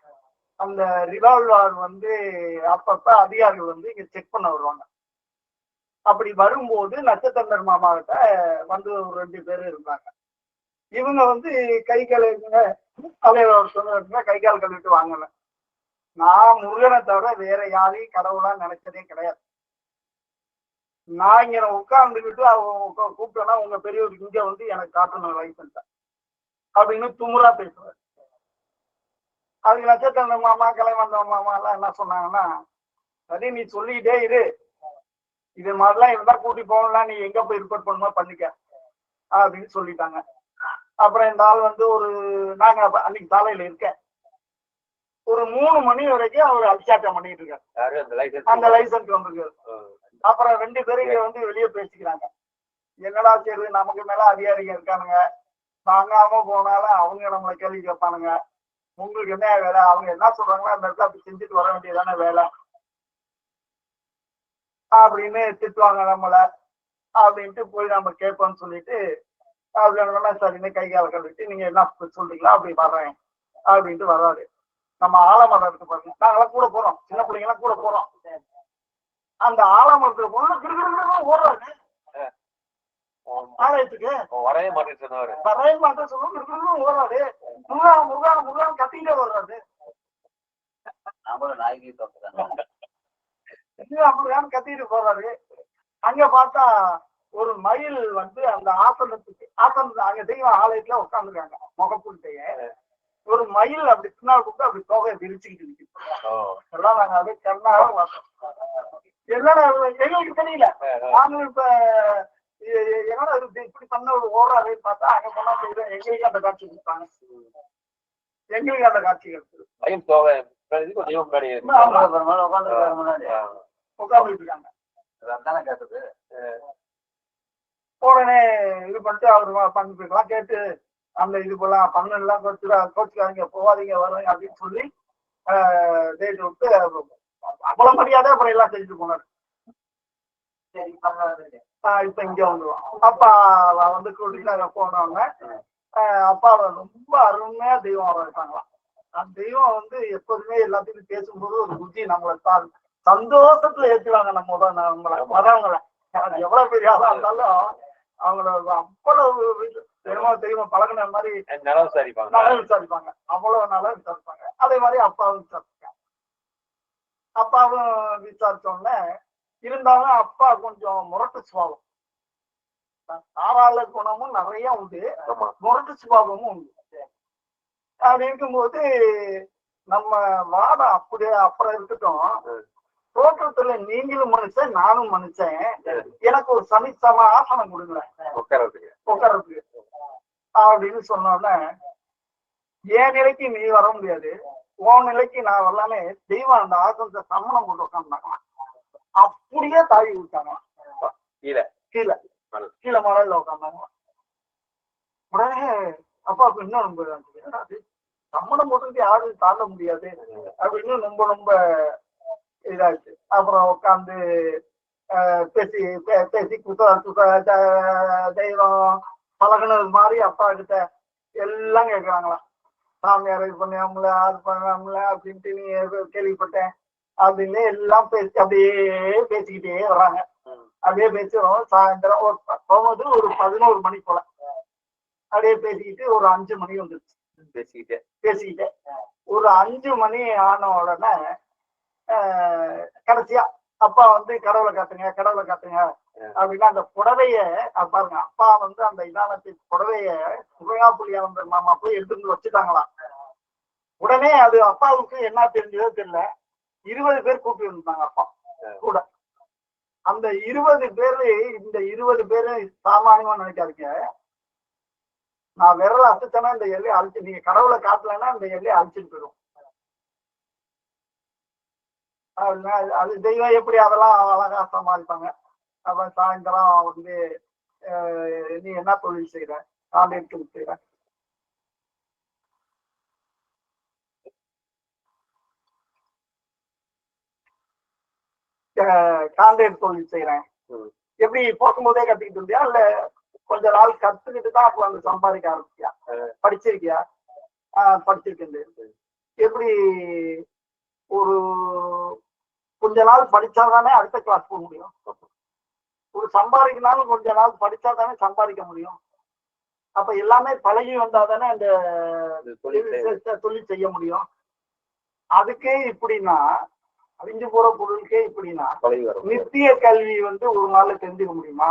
அந்த ரிவால்வர் வந்து அப்பப்ப அதிகாரிகள் வந்து இங்க செக் பண்ண வருவாங்க. அப்படி வரும்போது நட்சத்திர மாமா கிட்ட வந்து ஒரு 2 பேர் இருந்தாங்க. இவங்க வந்து கை கால் சொன்ன கை கால் கழுவிட்டு வாங்கல. நான் முருகனை தவிர வேற யாரையும் கடவுளா நினைச்சதே கிடையாது. நான் இங்க உட்கார்ந்துக்கிட்டு அவங்க கூப்பிட்டேன்னா உங்க பெரியவர் இங்க வந்து எனக்கு காட்டணும் லைசன்ஸ் அப்படின்னு துமுறா பேசுவார். அதுக்கு நட்சத்திர மாமா கலைவந்த மாமா எல்லாம் என்ன சொன்னாங்கன்னா, சரி நீ சொல்லிக்கிட்டே இரு, இது மாதிரிலாம் இருந்தா கூட்டி போகலாம், நீ எங்க போய் ரிப்போர்ட் பண்ணுமா பண்ணிக்க அப்படின்னு சொல்லிட்டாங்க. அப்புறம் இந்த ஆள் வந்து நாங்க அன்னைக்கு சாலையில இருக்கேன், ஒரு 3 மணி வரைக்கும் அவர் அபிஷேகம் பண்ணிட்டு இருக்காரு. அந்த லைசன்ஸ் வந்திருக்காரு. அப்புறம் 2 பேரும் இங்க வந்து வெளியே பேசிக்கிறாங்க. என்னடா சரி, நமக்கு மேல அதிகாரிங்க இருக்கானுங்க, வாங்காம போனாலும் அவங்க நம்மளை கேள்வி கேட்பானுங்க, உங்களுக்கு என்ன வேலை, அவங்க என்ன சொல்றாங்களோ அந்த இடத்துல அப்படி செஞ்சுட்டு வர வேண்டியதானே வேலை அப்படின்னு திட்டுவாங்க நம்மள அப்படின்ட்டு போய் நம்ம கேட்போம்னு சொல்லிட்டு அப்படின்னா சரின்னு கை கால கழிட்டு நீங்க என்ன சொல்றீங்களா அப்படி வர்றேன் அப்படின்ட்டு வர்றாரு. நம்ம ஆலமரம் இருக்கு பாருங்க, நாங்கெல்லாம் கூட போறோம், சின்ன பிள்ளைங்க எல்லாம் கூட போறோம். அந்த ஆலமரத்துல போனா ஓடுறாரு ஆலயத்துக்கு, வரவே மாட்டேன்னு சொல்லுவோம், ஓடுறாரு, முருகா முருகா முருகான்னு கத்திக்கிட்டே வர்றாரு. முருகான்னு கத்திட்டு போறாரு. அங்க பார்த்தா ஒரு மயில் வந்து அந்த ஆசனத்துக்கு அங்க தெய்வம் ஆலயத்துல உட்காந்துருக்காங்க முகப்புட்டைய ஒரு மயில் அப்படி பின்னால் கூப்பிட்டு அப்படி தொகையை விரிச்சுக்கிட்டு நிற்கிறோம். எல்லாம் நாங்க அப்படியே கண்ணாக பார்த்தோம். என்னடா எங்களுக்கு தெரியல, நாங்க இப்ப என்னடா இப்படி பண்ண ஒரு ஓடுறாருன்னு பார்த்தா அங்க போனா எங்களுக்கு அந்த காட்சி கொடுத்தாங்க. எங்களுக்கு அந்த காட்சி உட்காந்துட்டு இருக்காங்க. உடனே இது பண்ணிட்டு அவரு பண்ணிக்கலாம் கேட்டு அந்த இது போலாம் பண்ணலாம் கோச்சுக்காதீங்க போவாதீங்க வர்றீங்க அப்படின்னு சொல்லி டேட் விட்டு அவ்வளவு மரியாதை அப்புறம் எல்லாம் செஞ்சுட்டு போனாரு. இப்ப இங்க வந்துருவோம். அப்பா வந்து கூட்டிட்டு போனவங்க அப்பாவை ரொம்ப அருமையா தெய்வம் வர வைப்பாங்களாம். அந்த தெய்வம் வந்து எப்போதுமே எல்லாத்துக்கும் பேசும்போது ஒரு புத்தி நம்மளை சந்தோஷத்துல ஏற்றுவாங்க. நம்மளை வரவங்களை எவ்வளவு பெரிய ஆளா இருந்தாலும் அவங்களோட அவ்வளவு தெய்வம் பழகின மாதிரி நல்லா விசாரிப்பாங்க, அவ்வளவு நல்லா விசாரிப்பாங்க. அதே மாதிரி அப்பாவும் விசாரிப்பாங்க. அப்பாவும் விசாரிச்சோடனே இருந்தாலும் அப்பா கொஞ்சம் முரட்டு சுபாவம், தாராள குணமும் நிறைய உண்டு, முரட்டு சுபாவமும் உண்டு. அப்படி இருக்கும்போது நம்ம வாதம் அப்படியே அப்புறம் இருக்கட்டும், தோற்றத்துல நீங்களும் மனுஷன் நானும் மனுஷன், எனக்கு ஒரு சம ஆசனம் கொடுங்க உட்காரத்துக்கு அப்படின்னு சொன்னோன்னே, என் நிலைக்கு நீ வர முடியாது, உன் நிலைக்கு நான் வரலாமே தெய்வம் அந்த ஆசனத்தை சம்மணம் கொண்டு உட்காந்துருக்கலாம். அப்படியே தாவி விட்டாங்களாம், கீழே கீழே கீழே மலையில உட்காந்தாங்களாம். உடனே அப்பாவுக்கு இன்னும் ரொம்ப சம்மணம் போட்டு யாரும் தாண்ட முடியாது அப்படின்னு ரொம்ப ரொம்ப இதாச்சு. அப்புறம் உட்காந்து பேசி பேசி தெய்வம் பழகினது மாதிரி அப்பா கிட்ட எல்லாம் கேட்கறாங்களாம். சாமியார் இது பண்ணாமல அது பண்ணாமல அப்படின்ட்டு நீ கேள்விப்பட்டேன் அப்படின்னு எல்லாம் பேசி அப்படியே பேசிக்கிட்டே வர்றாங்க. அப்படியே பேசுறோம். சாயந்தரம் போகும்போது ஒரு 11 மணி போல அப்படியே பேசிக்கிட்டு ஒரு 5 மணி வந்துருச்சு. பேசிக்கிட்டே ஒரு 5 மணி ஆன உடனே கடைசியா அப்பா வந்து கடவுளை காட்டுங்க அப்படின்னா அந்த புடவைய பாருங்க, அப்பா வந்து அந்த இதானத்தை புடவைய முருகா புள்ளியா வந்த மாமா போய் எடுத்து வச்சுட்டாங்களாம். உடனே அது அப்பாவுக்கு என்ன தெரிஞ்சதோ தெரியல, 20 பேர் கூப்பிட்டு இருந்தாங்க அப்பா கூட. அந்த 20 பேரு இந்த 20 பேரு சாமானியமா நினைக்காதீங்க. நான் விரல அசுத்தனா இந்த எல்லையை அழிச்சு, நீங்க கடவுளை காட்டலன்னா இந்த எல்லையை அழிச்சுட்டு போயிடும். அது தெய்வம் எப்படி அதெல்லாம் அழகா சமாளிப்பாங்க. அப்புறம் சாயந்தரம் வந்து நீ என்ன தொழில் செய்யற, கான்ட்ராக்ட் செய்யற, கான்ட்ராக்ட் தொழில் செய்யறேன். எப்படி போகும்போதே கத்துக்கிட்டு இருந்தியா இல்ல கொஞ்ச நாள் கத்துக்கிட்டு தான் அப்போ வந்து சம்பாதிக்க ஆரம்பிச்சியா? படிச்சிருக்கியா? படிச்சிருக்கேன். எப்படி ஒரு கொஞ்ச நாள் படிச்சாதானே அடுத்த கிளாஸ் போக முடியும். ஒரு சம்பாதிக்கனாலும் கொஞ்ச நாள் படிச்சா தானே சம்பாதிக்க முடியும். அப்ப எல்லாமே பழகி வந்தா தானே அந்த தொழில் செய்ய முடியும். அதுக்கே இப்படின்னா அழிஞ்சு போற பொருளுக்கே இப்படின்னா நித்திய கல்வி வந்து ஒரு நாள்ல தெரிஞ்சுக்க முடியுமா?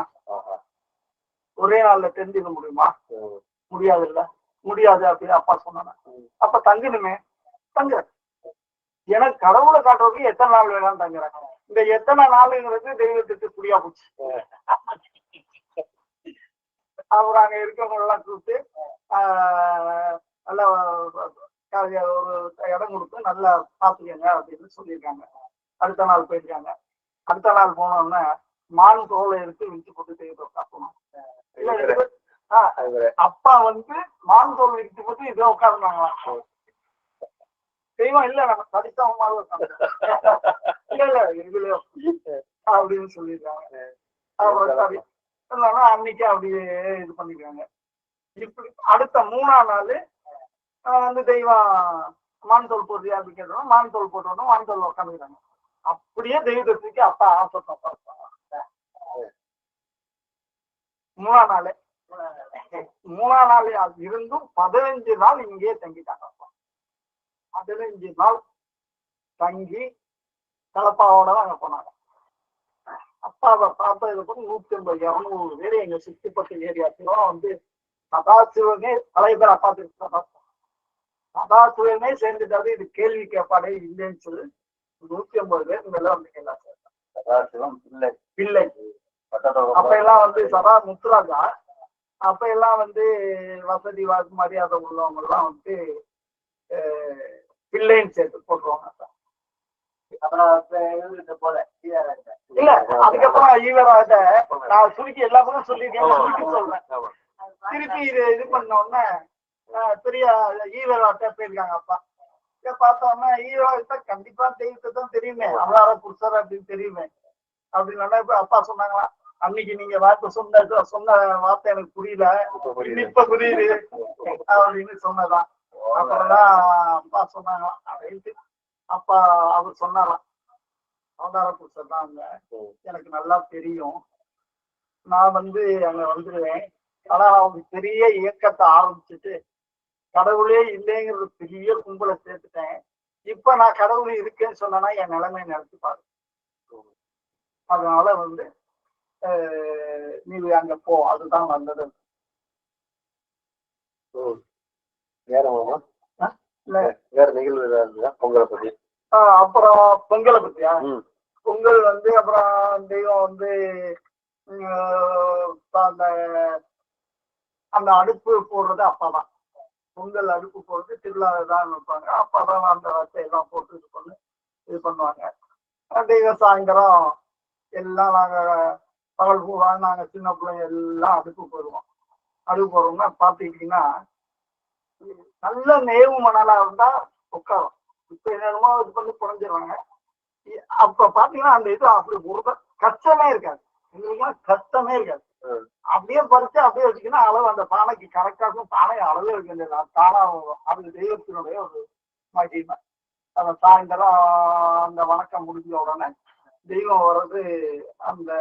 ஒரே நாள்ல தெரிஞ்சுக்க முடியுமா? முடியாது இல்ல, முடியாது அப்படின்னு அப்பா சொன்னாங்க. அப்ப தங்கணுமே, தங்க. எனக்கு கடவுளை காட்டுறதுக்கு எத்தனை நாள் வேணாலும் தங்குறாங்க. இந்த எத்தனை நாளுங்கிறது தெய்வத்துக்கு புரியா போச்சு. அவர் அங்க இருக்கவங்க எல்லாம் கூப்பிட்டு நல்லா ஒரு இடம் கொடுத்து நல்லா பாத்துக்கங்க அப்படின்னு சொல்லியிருக்காங்க. அடுத்த நாள் போயிருக்காங்க. அடுத்த நாள் போனோம்னா மான் தோலை எடுத்து விரிச்சு போட்டு தெய்வத்தை காட்டணும். அப்பா வந்து மான் தோல் விரிச்சு போட்டு இதை உட்கார்ந்தாங்களா? தெய்வம் இல்ல நம்ம தடித்தவமாக இல்ல இதுல அப்படின்னு சொல்லியிருக்காங்க. அப்புறம் அன்னைக்கு அப்படியே இது பண்ணிருக்காங்க. இப்படி அடுத்த 3ஆம் நாள் வந்து தெய்வம் மான் தோல் போட்டு அப்படி கேட்டோம். மான் தோல் போட்டோம். மான் தோல் உட்காந்துக்கிறாங்க. அப்படியே தெய்வத்துக்கு அப்பா ஆசைப்பா 3ஆம் நாள் இருந்தும் 15 நாள் இங்கேயே தங்கிட்டாங்க. 15 நாள் தங்கி கலப்பாவோட அங்க போனாங்க. அப்பாவை பார்த்ததுக்கு அப்புறம் 150-200 பேர் எங்க சுத்திப்பட்ட ஏரியாத்திலும் வந்து சதாசிவனே பழைய பேர் அப்பா சதாசிவனே சேர்ந்துட்டாரு. இது கேள்வி கேட்பாடே இல்லைன்னு சொல்லி 150 பேர் மேல வந்து கேட்டாங்க. சதாசிவம் பிள்ளை அப்ப எல்லாம் வந்து சதா முத்துராஜா அப்ப எல்லாம் வந்து வசதி மரியாதை உள்ளவங்க எல்லாம் வந்து பிள்ளைன்னு சேர்த்து போட்டுருவாங்க. இல்ல அதுக்கப்புறம் ஈவராஜ நான் சுருக்கி எல்லா பக்கம் சொல்லியிருக்கேன் சொல்றேன். திருப்பி இது பண்ண உடனே பெரிய ஈவராட்ட போயிருக்காங்க. அப்பா பார்த்தோம்னா ஈவராஜ கண்டிப்பா தெய்வத்தை தான் தெரியுமே, அவளார புருஷர் அப்படின்னு தெரியுமே அப்படின்னு. இப்ப அப்பா சொன்னாங்களா, அன்னைக்கு நீங்க வார்த்தை சொன்ன வார்த்தை எனக்கு புரியல, இப்ப புரியுது அப்படின்னு சொன்னதான். அப்புறம்தான் அப்பா சொன்னாங்களாம் அப்படின்ட்டு. அப்பா அவர் சொன்னாராம், அவதார புருஷர் தான் அங்க எனக்கு நல்லா தெரியும், நான் வந்து அங்க வந்துடுவேன். ஆனா அவங்க பெரிய இயக்கத்தை ஆரம்பிச்சுட்டு கடவுளே இல்லைங்கிறது பெரிய கும்பலை சேர்த்துட்டேன். இப்ப நான் கடவுள் இருக்கேன்னு சொன்னா என் நிலைமை நினைச்சுப்பாரு. அதனால வந்து நீ அங்க போ, அதுதான் நல்லது. வேற நிகழ்வு பொங்கலை பத்தி அப்புறம் பொங்கலை பத்தியா? பொங்கல் வந்து அப்புறம் தெய்வம் வந்து அந்த அடுப்பு போடுறது அப்பாதான். பொங்கல் அடுப்பு போடுறது திருவிழாதான் வைப்பாங்க. அப்பாதான் அந்த வச்சையெல்லாம் போட்டு இது பண்ணுவாங்க. தெய்வம் சாயந்தரம் எல்லாம் நாங்க பகல் பூரா நாங்க சின்ன பிள்ளைங்க எல்லாம் அடுப்பு போடுவோம். அடுப்பு போடுறோம்னா பாத்துக்கிட்டீங்கன்னா நல்ல நேவு மணலா இருந்தா உட்காரும். இப்ப என்னமோ இது பண்ணி குறைஞ்சிடுறாங்க. அப்ப பாத்தீங்கன்னா அந்த இது அப்படி ஒரு கஷ்டமே இருக்காது. எங்களுக்குலாம் கஷ்டமே இருக்காது. அப்படியே பறிச்சு அப்படியே வச்சுக்கினா அளவு அந்த பானைக்கு கரெக்டா இருக்கும். பானை அளவே இருக்கு. தானா அது தெய்வத்தினுடைய ஒரு மகிமை. அந்த சாயந்தரம் அந்த வணக்கம் முடிஞ்ச உடனே தெய்வம் வர்றது அந்த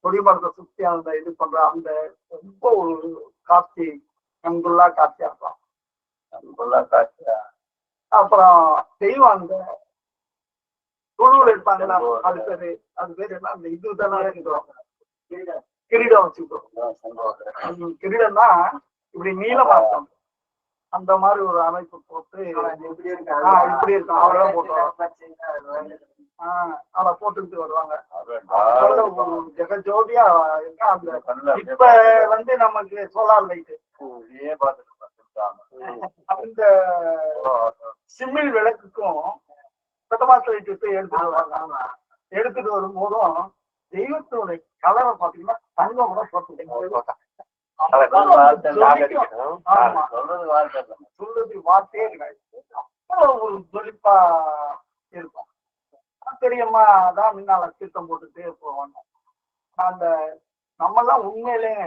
கொடிமரத்தை சுத்தி அந்த இது பண்ற அந்த ரொம்ப ஒரு காட்சி கண்குள்ளா காட்சியா இருக்கும். கண்குள்ளா காட்சியா. அப்புறம் தெய்வம் அந்த குழுவில் இருப்பாங்களா, அது பேரு என்ன, அந்த இது தானே கிரீடம் வச்சுக்கிறோம். கிரீடம் தான் இப்படி நீளமா இருக்கும். அந்த மாதிரி ஒரு அமைப்பு போட்டு இப்படி இருக்கும். அவ்வளவு போட்டு அதை போட்டுக்கிட்டு வருவாங்க. ஜெகஜோதியா அந்த இப்ப வந்து நமக்கு சோலார் லைட்டு அந்த சிம்மில் விளக்குக்கும் பெட்டமாஸ் லைட் எடுத்துட்டு வருவாங்க. எடுத்துட்டு வரும்போதும் தெய்வத்தினுடைய கலரை பாத்தீங்கன்னா தங்கம் கூட போட்டு சொல்றது வார்த்தையே கிடையாது. அவ்வளவு ஒரு ஜொலிப்பா இருக்கும். பெரியம்மா தான் முன்னால தீர்த்தம் போட்டுட்டே போவாங்க. அந்த நம்மெல்லாம் உண்மையிலேயே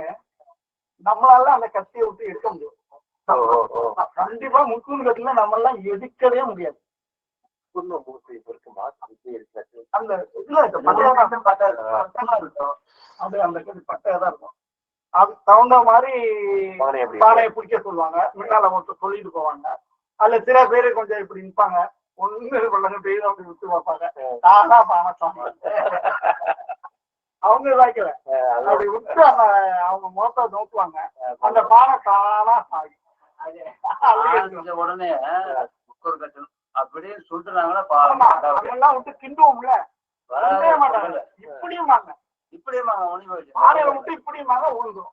நம்மளால அந்த கத்தியை விட்டு எடுக்க முடியும். கண்டிப்பா முக்கூர் கட்டில நம்ம எல்லாம் எடுக்கவே முடியாது. குடும்பமூர்த்தி இருக்குமா அந்த இதுல இருக்க பட்டையா இருக்கும். அது அந்த பட்டையா தான் இருக்கும். அதுக்கு தகுந்த மாதிரி பானையை பிடிக்க சொல்லுவாங்க. முன்னால ஒருத்தர் சொல்லிட்டு போவாங்க. அதுல சில பேரு கொஞ்சம் இப்படி நிற்பாங்க. ஒண்ணு கொள்ளாங்க பெய்யும் அப்படி விட்டு பார்ப்பாங்க. தானா பானை அவங்க வைக்கல அப்படி விட்டு அவங்க முகத்தை நோக்குவாங்க. அந்த பானை தானா சாகும். உடனே அப்படியே சொல்றாங்கன்னா அதெல்லாம் விட்டு கிண்டுவோம்ல, மாட்டாங்க. இப்படியும் வாங்க பானையில விட்டு இப்படியும் வாங்க உழுதும்.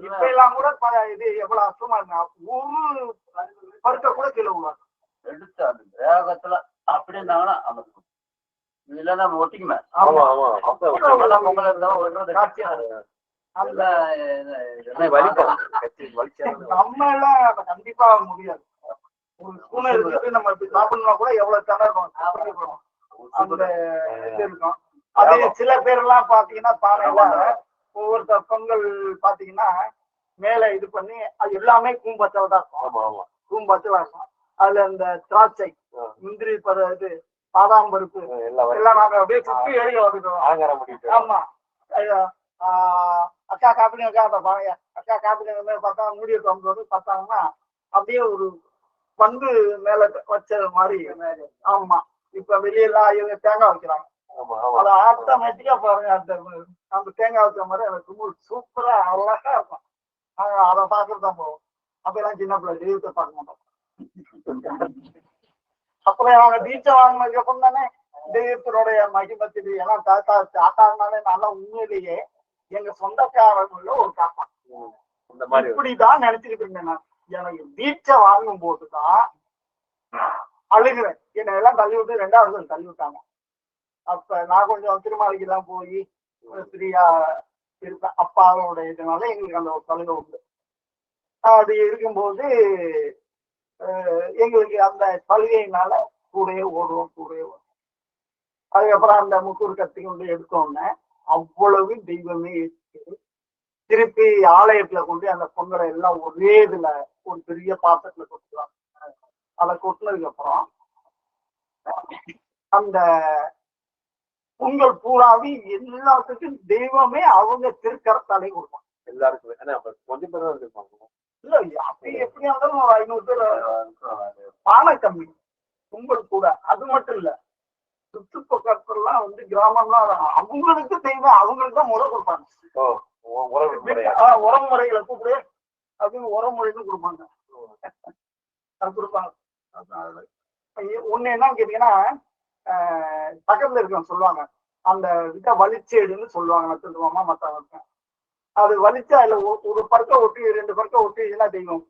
இப்ப எல்லாம் கூட இது எவ்வளவு அர்த்தமா இருந்தா ஒரு பருக்க கூட கீழே விடுவாங்க. எடுத்து அந்த வேகத்துல அப்படி இருந்தாங்கன்னா இல்லன்னா நம்ம ஒட்டிக்குமே. நம்ம எல்லாம் கண்டிப்பா முடியாது. ஒரு ஸ்பூனை எடுத்துட்டு நம்ம இப்படி சாப்பிடணும்னா கூட எவ்வளவு திணறும் அந்த இது இருக்கும். அதே சில பேர் எல்லாம் பாத்தீங்கன்னா பானையில ஒவ்வொரு பொங்கல் பாத்தீங்கன்னா மேல இது பண்ணி அது எல்லாமே கூம்பச்சல தான் இருக்கும். கூம்பச்சலா இருக்கும். அதுல இந்த திராட்சை, முந்திரி இது பாதாம் பருப்பு எல்லாம் நாங்க அப்படியே சுற்றி எழுதி வந்துட்டோம். ஆமா, அக்கா காப்பிங்க அந்த பானைய அக்கா காப்பிங்க பார்த்தா மூடிய வந்து பார்த்தாங்கன்னா அப்படியே ஒரு பந்து மேல வச்சது மாதிரி. ஆமா, இப்ப வெளியெல்லாம் இவங்க தேங்காய் வைக்கிறாங்க. அது ஆட்டோமேட்டிக்கா பாருங்க அந்த தேங்காய் வைக்கிற மாதிரி அந்த கும்பல் சூப்பரா அழகா இருக்கும். அதை பார்க்கறதுதான் போவோம். அப்பெல்லாம் சின்ன பிள்ளை தெய்வத்தை பார்க்க மாட்டோம். அப்புறம் அவங்க தீட்சை வாங்கினதுக்கு அப்புறம் தானே தெய்வத்தினுடைய மகிமை தெரியும். ஏன்னா தாத்தானாலே நல்லா உண்மையிலேயே எங்க சொந்தக்காரங்கள ஒரு தாத்தா இப்படிதான் நினைச்சுக்கிட்டு இருந்தேன் நான். எனக்கு தீட்சை வாங்கும் போதுதான் அழுகிறேன். என்னை எல்லாம் தள்ளி விட்டு 2வது தள்ளி விட்டாங்க. அப்ப நான் கொஞ்சம் திருமாளிக்கு தான் போய் ஃப்ரீயா இருப்பேன். அப்பாவோட இதனால எங்களுக்கு அந்த ஒரு சலுகை உண்டு. அப்படி இருக்கும்போது எங்களுக்கு அந்த சலுகையினால கூடயே ஓடுவோம். அதுக்கப்புறம் அந்த முக்கூர் கத்தி கொண்டு எடுத்தோன்னே அவ்வளவு தெய்வமே இருக்குது. திருப்பி ஆலயத்துல கொண்டு அந்த பொங்கலை எல்லாம் ஒரே இதுல ஒரு பெரிய பாத்திரத்துல கொட்டுவாங்க. அதை கொட்டினதுக்கு அப்புறம் அந்த பொங்கல் பூராவி எல்லாத்துக்கும் தெய்வமே அவங்க திருக்கரத்தாலே கொடுப்பாங்க. எல்லாருக்குமே கொஞ்சம் பேர் தான் இருப்பாங்க. இல்ல அப்படி எப்படியா இருந்தாலும் ஒரு 500 பேர். பானை கம்மி பொங்கல் கூட. அது மட்டும் இல்ல, சுற்றுப்பக்கத்துலாம் வந்து கிராமம்லாம் அவங்களுக்கு தெய்வம் அவங்களுக்கு தான் முறை கொடுப்பாங்க. உரமுறைகளை கூப்பிடு அப்படின்னு உரமுறைன்னு கொடுப்பாங்க. அது கொடுப்பாங்க. ஒண்ணு என்ன கேட்டீங்கன்னா பக்கத்துல இருக்கவங்க சொல்லுவாங்க அந்த இதை வலிச்சேடுன்னு சொல்லுவாங்க. நட்சத்திரமா மத்தவங்க அது வலிச்சு அதுல ஒரு பருக்க ஒட்டி 2 பருக்க ஒட்டி இதெல்லாம் தெய்வம்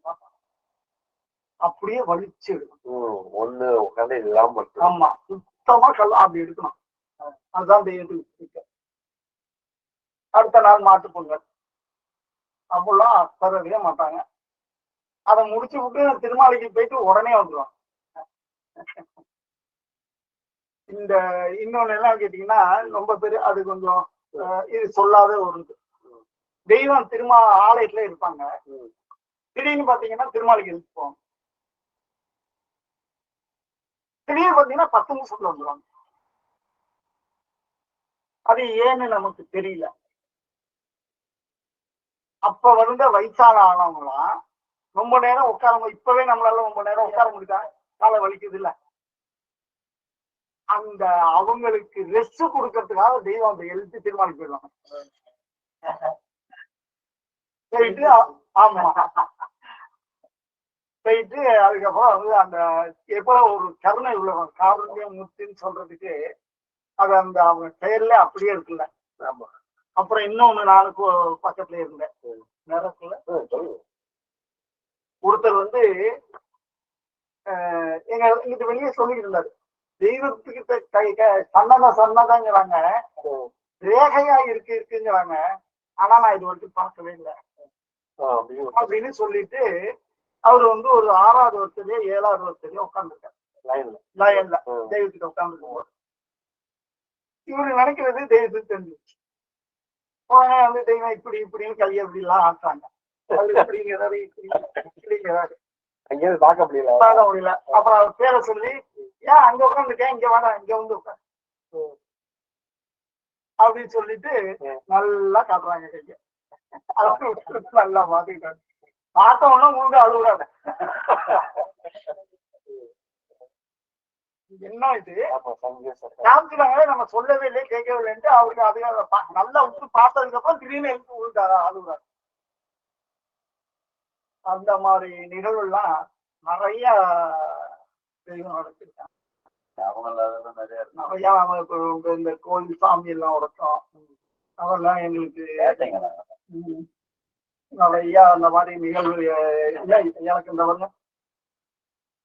அப்படியே வலிச்சு எடுக்கணும். ஆமா, சுத்தமா கல்ல அப்படி எடுக்கணும். அதுதான் தெய்வத்துக்கு. அடுத்த நாள் மாட்டு பொங்கல் அப்பெல்லாம் தரவே மாட்டாங்க. அதை முடிச்சு விட்டு திருமாளிக்கு போயிட்டு உடனே வந்துடுவாங்க. இந்த இன்னொன்னு எல்லாம் கேட்டீங்கன்னா ரொம்ப பேரு அது கொஞ்சம் இது சொல்லாத ஒரு தெய்வம் ஆலயத்துல இருப்பாங்க. திடீர்னு பாத்தீங்கன்னா திருமாளிக்கு இருப்போம். திடீர்னு பாத்தீங்கன்னா 10 நிமிஷத்துல வந்துடுவாங்க. அது ஏன்னு நமக்கு தெரியல. அப்ப வந்து வயசான ஆனவங்களாம் ரொம்ப நேரம் உட்கார இப்பவே நம்மளால ரொம்ப நேரம் உட்கார முடியுதா? காலை வலிக்குது இல்ல, அந்த அவங்களுக்கு ரெஸ்ட் கொடுக்கறதுக்காக தெய்வம் அந்த எழுத்து தீர்மானிக்கு போயிடுவாங்க. போயிட்டு ஆமா போயிட்டு அதுக்கப்புறம் வந்து அந்த எப்போ ஒரு கருணை உள்ளவங்க காரணியம் முத்தின்னு சொல்றதுக்கு அது அந்த அவங்க செயல்ல அப்படியே இருக்குல்ல. அப்புறம் இன்னொன்னு நானுக்கு பக்கத்துல இருந்தேன் நேரத்துல ஒருத்தர் வந்து எங்க இங்கிட்டு வெளியே சொல்லிட்டு இருந்தாரு. தெய்வத்துக்கிட்ட சன்னதாங்கிறாங்க, ரேகையா இருக்குங்கிறாங்க. ஆனா நான் இது வரைக்கும் பார்க்கவே இல்லை அப்படின்னு சொல்லிட்டு அவரு வந்து ஒரு 6வது வருஷத்துலயோ 7வது வருஷத்துலயோ உட்காந்துருக்காரு லைன்ல தெய்வத்துக்கு உட்காந்துருக்கும் போது. இவரு நினைக்கிறது தெய்வத்துக்கு தெரிஞ்சிச்சு. உடனே வந்து தெய்வம் இப்படின்னு கையை இப்படி எல்லாம் ஆட்டாங்க. அவரு இப்படிங்கிறாரு இப்படிங்கிறாரு. அங்கேயிருந்து பார்க்க முடியல. அப்புறம் அவர் பேரை சொல்லி, ஏன் அங்க உட்காந்துருக்கேன், இங்க வேணாம், இங்க வந்து உட்காந்து அப்படின்னு சொல்லிட்டு நல்லா காட்டுறாங்க கைய. நல்லா மாத்திட்டாங்க. பார்த்தவொன்னா உங்களுக்கு அழுகுறாங்க. என்ன இது காமிச்சுட்டாங்க, நம்ம சொல்லவே இல்லையே, கேட்கவே இல்லைன்ட்டு அவருக்கு அது நல்லா விட்டு பார்த்ததுக்கு அப்புறம் திடீர்னு எழுத்து விழுந்தாரா அழுகுறாரு. அந்த மாதிரி நிகழ்வுலாம் நிறைய நடத்திருக்காங்க. நிறைய இந்த கோயில் சாமி எல்லாம் உடைச்சோம், அதெல்லாம் எங்களுக்கு நிறைய அந்த மாதிரி நிகழ்வு. எனக்கு இந்த வருங்க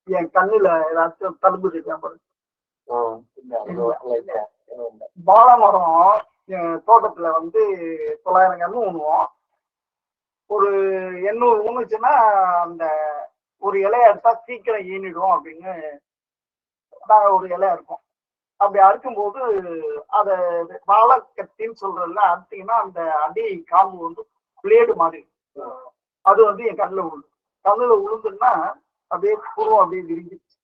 என் கண்ணுல ஏதாச்சும் தடுப்பு இருக்கான். வாழை மரம் தோட்டத்துல வந்து 900 கன்று ஊணுவோம். ஒரு 800 ஊனுச்சுன்னா அந்த ஒரு இலைய எடுத்தா சீக்கிரம் ஈனிடும் அப்படின்னு நாங்க ஒரு இலையா இருக்கும். அப்படி அறுக்கும்போது அத வாழைக்கத்தின்னு சொல்றதுல அறுத்தீங்கன்னா அந்த அடி காம்பு வந்து பிளேடு மாதிரி அது வந்து என் கண்ணுல விழுது. கண்ணுல விழுந்துன்னா அப்படியே புருவம் அப்படியே விரிஞ்சிச்சு.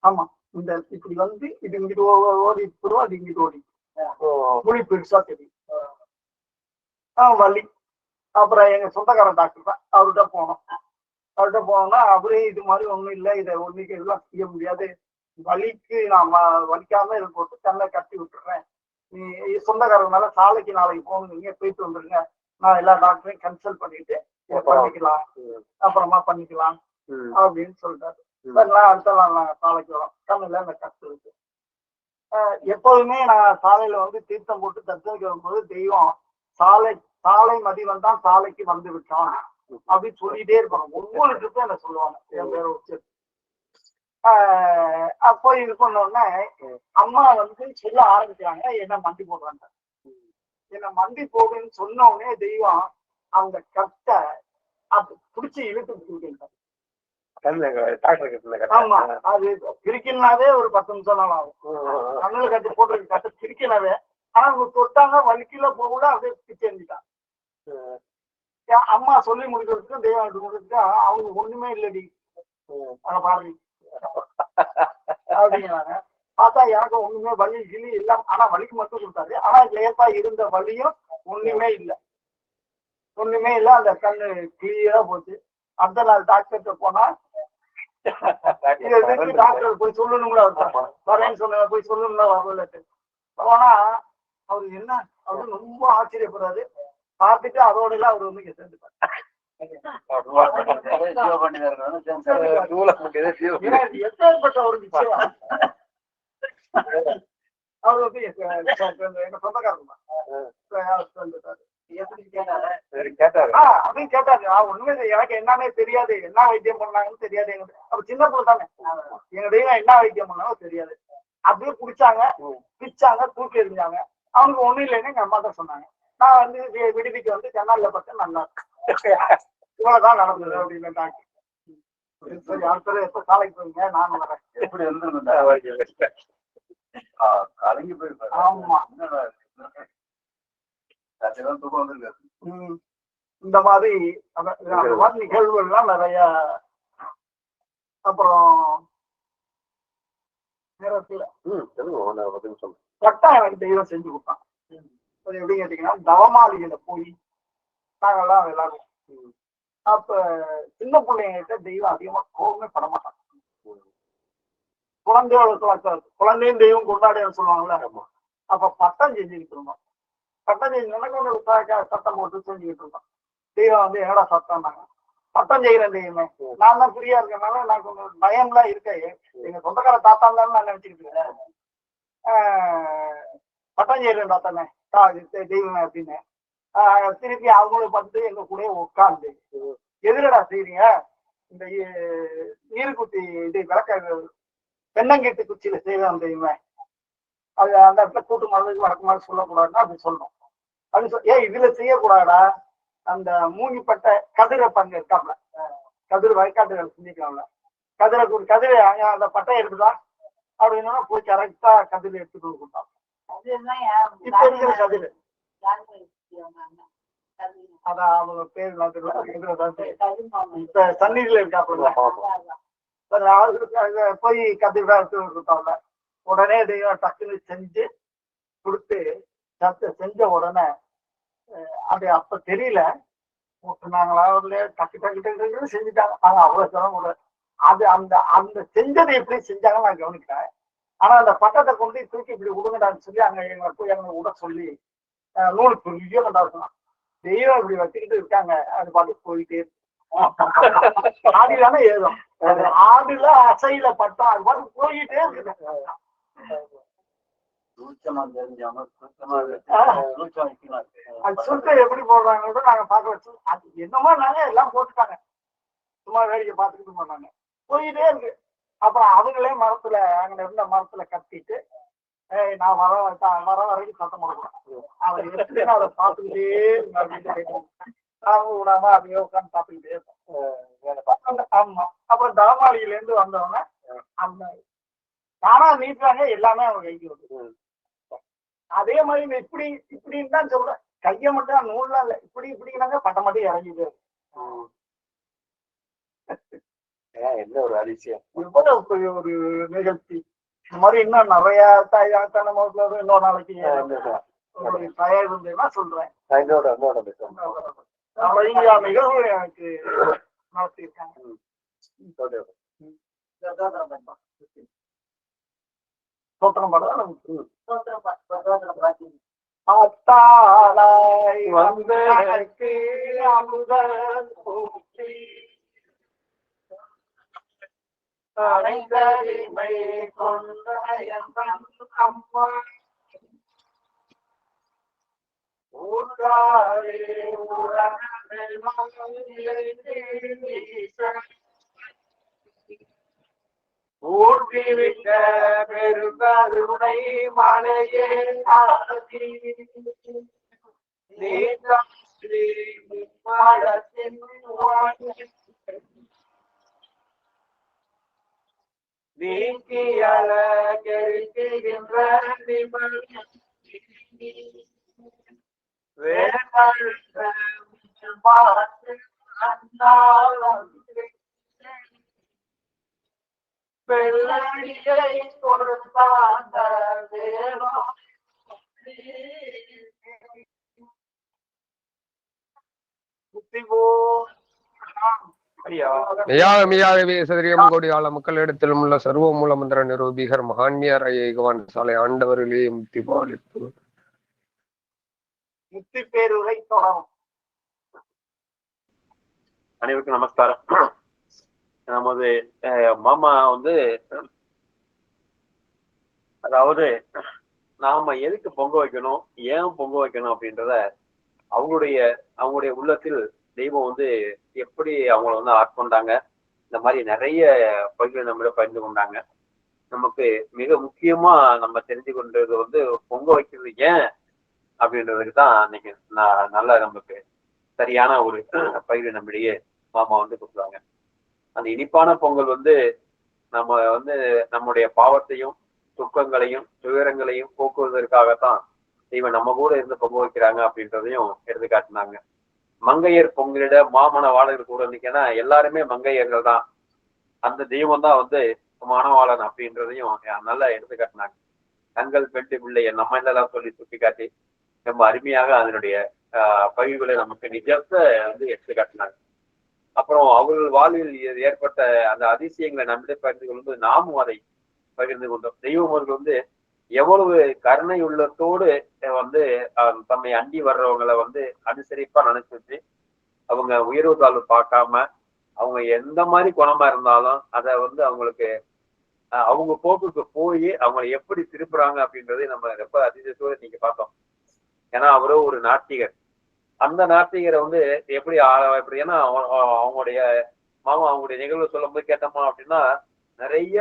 ஆமா, இந்த இப்படி வந்து இது இங்கிட்டு ஓடி புருவம், அது இங்கிட்டு ஓடி மொழி பெருசா தெரியும். வலி. அப்புறம் எங்க சொந்தக்காரன் டாக்டர் தான், அவர்கிட்ட போனோம். அவர்கிட்ட போனோம்னா அவரே இது மாதிரி ஒண்ணும் இல்லை, இதை ஒண்ணுக்கு எல்லாம் செய்ய முடியாது, வலிக்கு நான் வலிக்காம இதை போட்டு கண்ணை கட்டி விட்டுறேன், நீ சொந்தக்காரங்கனால சாலைக்கு நாளைக்கு போகணுங்க, போயிட்டு வந்துருங்க, நான் எல்லா டாக்டரையும் கன்சல்ட் பண்ணிட்டு பண்ணிக்கலாம், அப்புறமா பண்ணிக்கலாம் அப்படின்னு சொல்லிட்டாரு. அடுத்த நாள் நாங்க சாலைக்கு வரோம். கண்ணுல அந்த கட்டு இருக்கு. எப்போதுமே நான் சாலையில வந்து தீர்த்தம் போட்டு தர்சனிக்கு வரும்போது தெய்வம் சாலை மதிவன் தான் சாலைக்கு வந்து விட்டான் அப்படின்னு சொல்லிட்டே இருப்பாங்க. ஒவ்வொரு ட்ரிப்பும் என்ன சொல்லுவாங்க, என் பேரை வச்சு. அப்போ இது பண்ணோடனே அம்மா வந்து சொல்ல ஆரம்பிக்கிறாங்க, என்ன மண்டி போடுறாங்க. என்ன மண்டி போடுன்னு சொன்ன உடனே தெய்வம் அந்த கட்டை அது பிடிச்சி இழுத்து விட்டுருக்கேன். ஆமா, அது கிரிக்கினாவே ஒரு 10 நிமிஷம் நாள் ஆகும். கண்ணுல கட்டி போட்டு கட்ட கிரிக்கினாவே. ஆனா அவங்க தொட்டாங்க, வலிக்கல போகல, அப்படியே பிச்சு எறிஞ்சிட்டான். அம்மா சொல்லி முடிக்கிறதுக்கும் தெய்வம் முடிக்கிறதுக்கும் அவங்க ஒண்ணுமே இல்லடி பாருங்க அப்படிங்கிறாங்க. பார்த்தா எனக்கு ஒண்ணுமே வலி கிளி இல்ல. ஆனா வலிக்கு மட்டும் கொடுத்தாரு. ஆனா லேசா இருந்த வலியும் ஒண்ணுமே இல்லை, ஒண்ணுமே இல்லை. அந்த கண்ணு கிளியரா போச்சு. அடுத்த நாள் டாக்டர்கிட்ட போனா டாக்டர் போய் சொல்லணுங்களா, வரேன்னு சொன்ன போய் சொல்லணுங்களா வரல. போனா அவரு என்ன அவரு ரொம்ப ஆச்சரியப்படுறாரு. பார்த்துட்டு அதோட எல்லாம் அவரு வந்து சேர்ந்துட்டாரு. எப்பேற்பட்ட ஒரு விஷயம். அவரு வந்து எங்க சொந்தக்காரங்க அப்படின்னு கேட்டாரு. ஒண்ணுமே எனக்கு என்னன்னே தெரியாது, என்ன வைத்தியம் பண்ணாங்கன்னு தெரியாது. எங்களுக்கு அப்ப சின்ன பிள்ளை தானே, எங்க தெய்வம் என்ன வைத்தியம் பண்ணாலும் தெரியாது. அப்படியே குடிச்சாங்க, பிச்சாங்க, தூக்கி எறிஞ்சாங்க. அவனுக்கு ஒண்ணும் இல்லைன்னு எங்க அம்மா தான் சொன்னாங்க. நான் வந்து விடுதிக்கு வந்து ஜன்னல்ல பார்த்தேன், நல்லா இவ்வளவுதான் நடந்தது அப்படின்னு டாக்டர். சரி, அடுத்தது எப்ப சாலைக்கு போவீங்க, நான் வரேன். எப்படி இருந்திருந்தேன் கலங்கி போயிருப்பாரு. ஆமா, இந்த மாதிரி நிகழ்வுகள்லாம் நிறைய. அப்புறம் நேரத்துல கட்டம் எனக்கு தெய்வம் செஞ்சு கொடுத்தான். அது எப்படி கேட்டீங்கன்னா, தவமாளிகளை போய் நாங்கெல்லாம் விளையாடுவோம். அப்ப சின்ன பிள்ளைங்கிட்ட தெய்வம் அதிகமா கோபமே படமாட்டாங்க. குழந்தையும் தெய்வம் கொண்டாடின்னு சொல்லுவாங்கல்ல. அப்ப பட்டம் செஞ்சுக்கிட்டு இருந்தோம். பட்டம் செஞ்சு சட்டம் போட்டு செஞ்சுக்கிட்டு இருந்தோம். தெய்வம் வந்து என்னடா சட்டம்னாங்க. பட்டம் செய்யறேன் தெய்வமே, நான் தான் ஃப்ரீயா இருக்கனால நான் கொஞ்சம் பயம்லாம் இருக்கேன். எங்க சொந்தக்கார தாத்தா தான் நான் நினைச்சுக்கிட்டு இருக்கேன். பட்டம் செய்யறேன் தாத்தானே தெய்வமே அப்படின்னு. திருப்பி அவங்களும் பார்த்து எங்க கூட உட்காந்து எதிரடா செய்றீங்க, இந்த நீர்குத்தி இது விளக்க தென்னங்கீட்டு குச்சியில செய்வேன் தெய்வமே, அது அந்த இடத்துல கூட்டு மாதிரி வழக்கு மாதிரி சொல்லக்கூடாதுன்னா அப்படி சொல்லணும். அப்படி ஏன் இதுல செய்யக்கூடாதா, அந்த மூங்கிப்பட்ட கதிரை பங்கு இருக்காப்ல, கதிர் வயக்காட்டுகள் செஞ்சுக்கலாம்ல, கதிரை அங்க அந்த பட்டையை எடுத்துதான் அப்படின்னா போய் கரெக்டா கதிரை எடுத்துட்டு கொடுத்தான். இப்ப இருக்கிற கதிர் அதான் அவங்க பேர் இப்ப சந்நிதியில இருக்காப்புல போய் கண்டிப்பா எடுத்துட்டாங்க. உடனே தெய்வம் டக்குன்னு செஞ்சு கொடுத்து செஞ்ச உடனே அது அப்ப தெரியல நாங்களா டக்கு டக்கு டக்கு செஞ்சுட்டாங்க. நாங்க அவ்வளவு சிரமம் கூட அது அந்த அந்த செஞ்சதை எப்படி செஞ்சாங்கன்னு நான் கவனிக்கிறேன். ஆனா அந்த பட்டத்தை கொண்டு தூக்கி இப்படி விடுங்கடான்னு சொல்லி அங்க எங்களை போய் எங்களை விட சொல்லி நூல் பெரிய கொண்டாடலாம். தெய்வம் இப்படி வச்சுக்கிட்டு இருக்காங்க. அது பாட்டு போயிட்டே ஆடிதானே ஏதும் ஆடுல அசையில பட்டம் அது பாட்டு போயிட்டே இருக்கு. சுருக்கம் எப்படி போடுறாங்க நாங்க பார்க்க வச்சு அது என்னமோ நாங்க எல்லாம் போட்டுட்டாங்க. சும்மா வேடிக்கை பார்த்துக்கிட்டு போனாங்க. போயிட்டே இருக்கு. அப்புறம் அவங்களே மரத்துல அங்க இருந்த மரத்துல கட்டிட்டு நான் வர வரைக்கும் சத்தம் கொடுக்குறேன். அவன் எப்படி அதை பார்த்துக்கிட்டே அவங்க விடாம அப்படியே உட்காந்து பார்த்துக்கிட்டே இருப்பேன். ஆமா. அப்புறம் தாமாளியில இருந்து வந்தவங்க அந்த தானா நீட்டுறாங்க. எல்லாமே அவங்க கைக்கு வருது. அதே மாதிரி இப்படி இப்படின்னு தான் சொல்றேன். கையை மட்டும் நூல்லாம் இல்லை. இப்படி இப்படின்னாங்க பட்டம் மட்டும் இறங்கிட்டு என்ன ஒரு அதிசயம். இவ்வளவு ஒரு நிகழ்ச்சி. இந்த மாதிரி இன்னும் நிறைய தாய்தான இன்னொரு நாளைக்கு ஒரு தயார் இருந்தேன்னா சொல்றேன். நிகழ்வு எனக்கு நடத்தியிருக்காங்க. சோத்திரம் பாடம் அத்தாலாய் வந்து அமுதன் பூச்சி அனைத்தரிமை கொண்ட அம்மா ஊர்காரே ஊர்விவிட்ட பெருகருணை மலையே ஆதி நீளத்தின் நீக்கியல கெடுக்கின்ற நிமல் வெள்ளடியை கொடுத்தாந்த வேகம் மெய்யாகவே சதுரியம் கோடியாள மக்களிடத்திலும் உள்ள சர்வ மூல மந்திர நிரூபிகர் மகான்யர் ஐயகவான் சாலை ஆண்டவர்களே முக்தி பாலிப்பு. முக்தி பேருரை தொடரும். அனைவருக்கும் நமஸ்காரம். நமது மாமா வந்து அதாவது நாம எதுக்கு பொங்க வைக்கணும், ஏன் பொங்க வைக்கணும் அப்படின்றத அவங்களுடைய உள்ளத்தில் தெய்வம் வந்து எப்படி அவங்கள வந்து ஆட்கொண்டாங்க, இந்த மாதிரி நிறைய பகுதிகளை நம்மள பகிர்ந்து கொண்டாங்க. நமக்கு மிக முக்கியமா நம்ம தெரிஞ்சு கொண்டது வந்து பொங்க வைக்கிறது ஏன் அப்படின்றதுக்கு தான் இன்னைக்கு நல்லா நமக்கு சரியான ஒரு பகுதி நம்மிடையே மாமா வந்து கொடுக்குறாங்க. அந்த இனிப்பான பொங்கல் வந்து நம்ம வந்து நம்முடைய பாவத்தையும் துக்கங்களையும் துயரங்களையும் போக்குவதற்காகத்தான் இவன் நம்ம கூட இருந்து பொங்க வைக்கிறாங்க அப்படின்றதையும் எடுத்துக்காட்டினாங்க. மங்கையர் பொங்கலிட மாமன வாழர் கூட இருந்தீங்கன்னா எல்லாருமே மங்கையர்கள் தான். அந்த தெய்வம் தான் வந்து மனவாளன் அப்படின்றதையும் நல்லா எடுத்துக்காட்டினாங்க. தங்கள் பெண்டு பிள்ளைய நம்ம என்னெல்லாம் சொல்லி சுட்டி காட்டி ரொம்ப அருமையாக அதனுடைய பகிர்வுகளை நமக்கு நிஜத்தை வந்து எடுத்துக்காட்டினாங்க. அப்புறம் அவர்கள் வாழ்வில் ஏற்பட்ட அந்த அதிசயங்களை நம்மிடம் பகிர்ந்து கொள்ளும்போது நாமும் அதை பகிர்ந்து கொண்டோம். தெய்வம் அவர்கள் வந்து எவ்வளவு கருணை உள்ளத்தோடு வந்து தம்மை அண்டி வர்றவங்களை வந்து அனுசரிப்பா நினைச்சிட்டு அவங்க உயர்வு தாழ்வு பார்க்காம அவங்க எந்த மாதிரி குணமா இருந்தாலும் அதை வந்து அவங்களுக்கு அவங்க போக்குக்கு போய் அவங்களை எப்படி திருப்புறாங்க அப்படின்றதை நம்ம ரொம்ப அதிசயத்தோடு நீங்க பார்த்தோம். ஏன்னா அவரும் ஒரு நாத்திகர். அந்த நாத்திகரை வந்து எப்படி ஏன்னா அவங்களுடைய மாமா அவங்களுடைய நிகழ்வு சொல்லும் போது கேட்டோமா அப்படின்னா நிறைய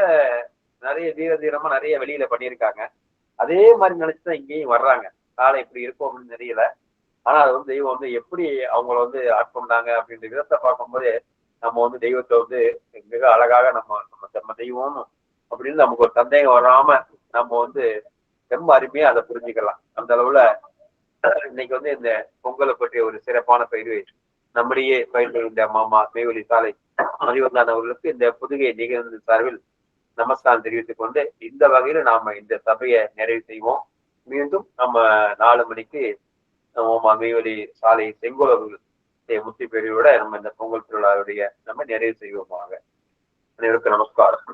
தீரமா நிறைய வெளியில பண்ணியிருக்காங்க. அதே மாதிரி நினைச்சுதான் இங்கேயும் வர்றாங்க. காலை இப்படி இருக்கும் அப்படின்னு தெரியல. ஆனா அது வந்து தெய்வம் வந்து எப்படி அவங்கள வந்து ஆட்கொண்டாங்க அப்படின்ற விதத்தை பார்க்கும்போது நம்ம வந்து தெய்வத்தை வந்து மிக அழகாக நம்ம தெய்வம் அப்படின்னு நமக்கு ஒரு சந்தேகம் வராம நம்ம வந்து ரொம்ப அருமையா அதை புரிஞ்சுக்கலாம். அந்த அளவுல இன்னைக்கு வந்து இந்த பொங்கலை பற்றிய ஒரு சிறப்பான பயிர்வை நம்முடைய பயிர்கள் இந்த மாமா மேவெளி சாலை மதிவந்தான் அவர்களுக்கு இந்த புதுகை நிகழ்வு சார்பில் நமஸ்காரம் தெரிவித்துக் கொண்டு இந்த வகையில நாம இந்த சபையை நிறைவு செய்வோம். மீண்டும் நம்ம 4 மணிக்கு மாமா மேவெளி சாலை செங்கோல் அவர்கள் முத்தி பெரியோட நம்ம இந்த பொங்கல் திருவிழாவுடைய நம்ம நிறைவு செய்வோமாக. அனைவருக்கும் நமஸ்காரம்.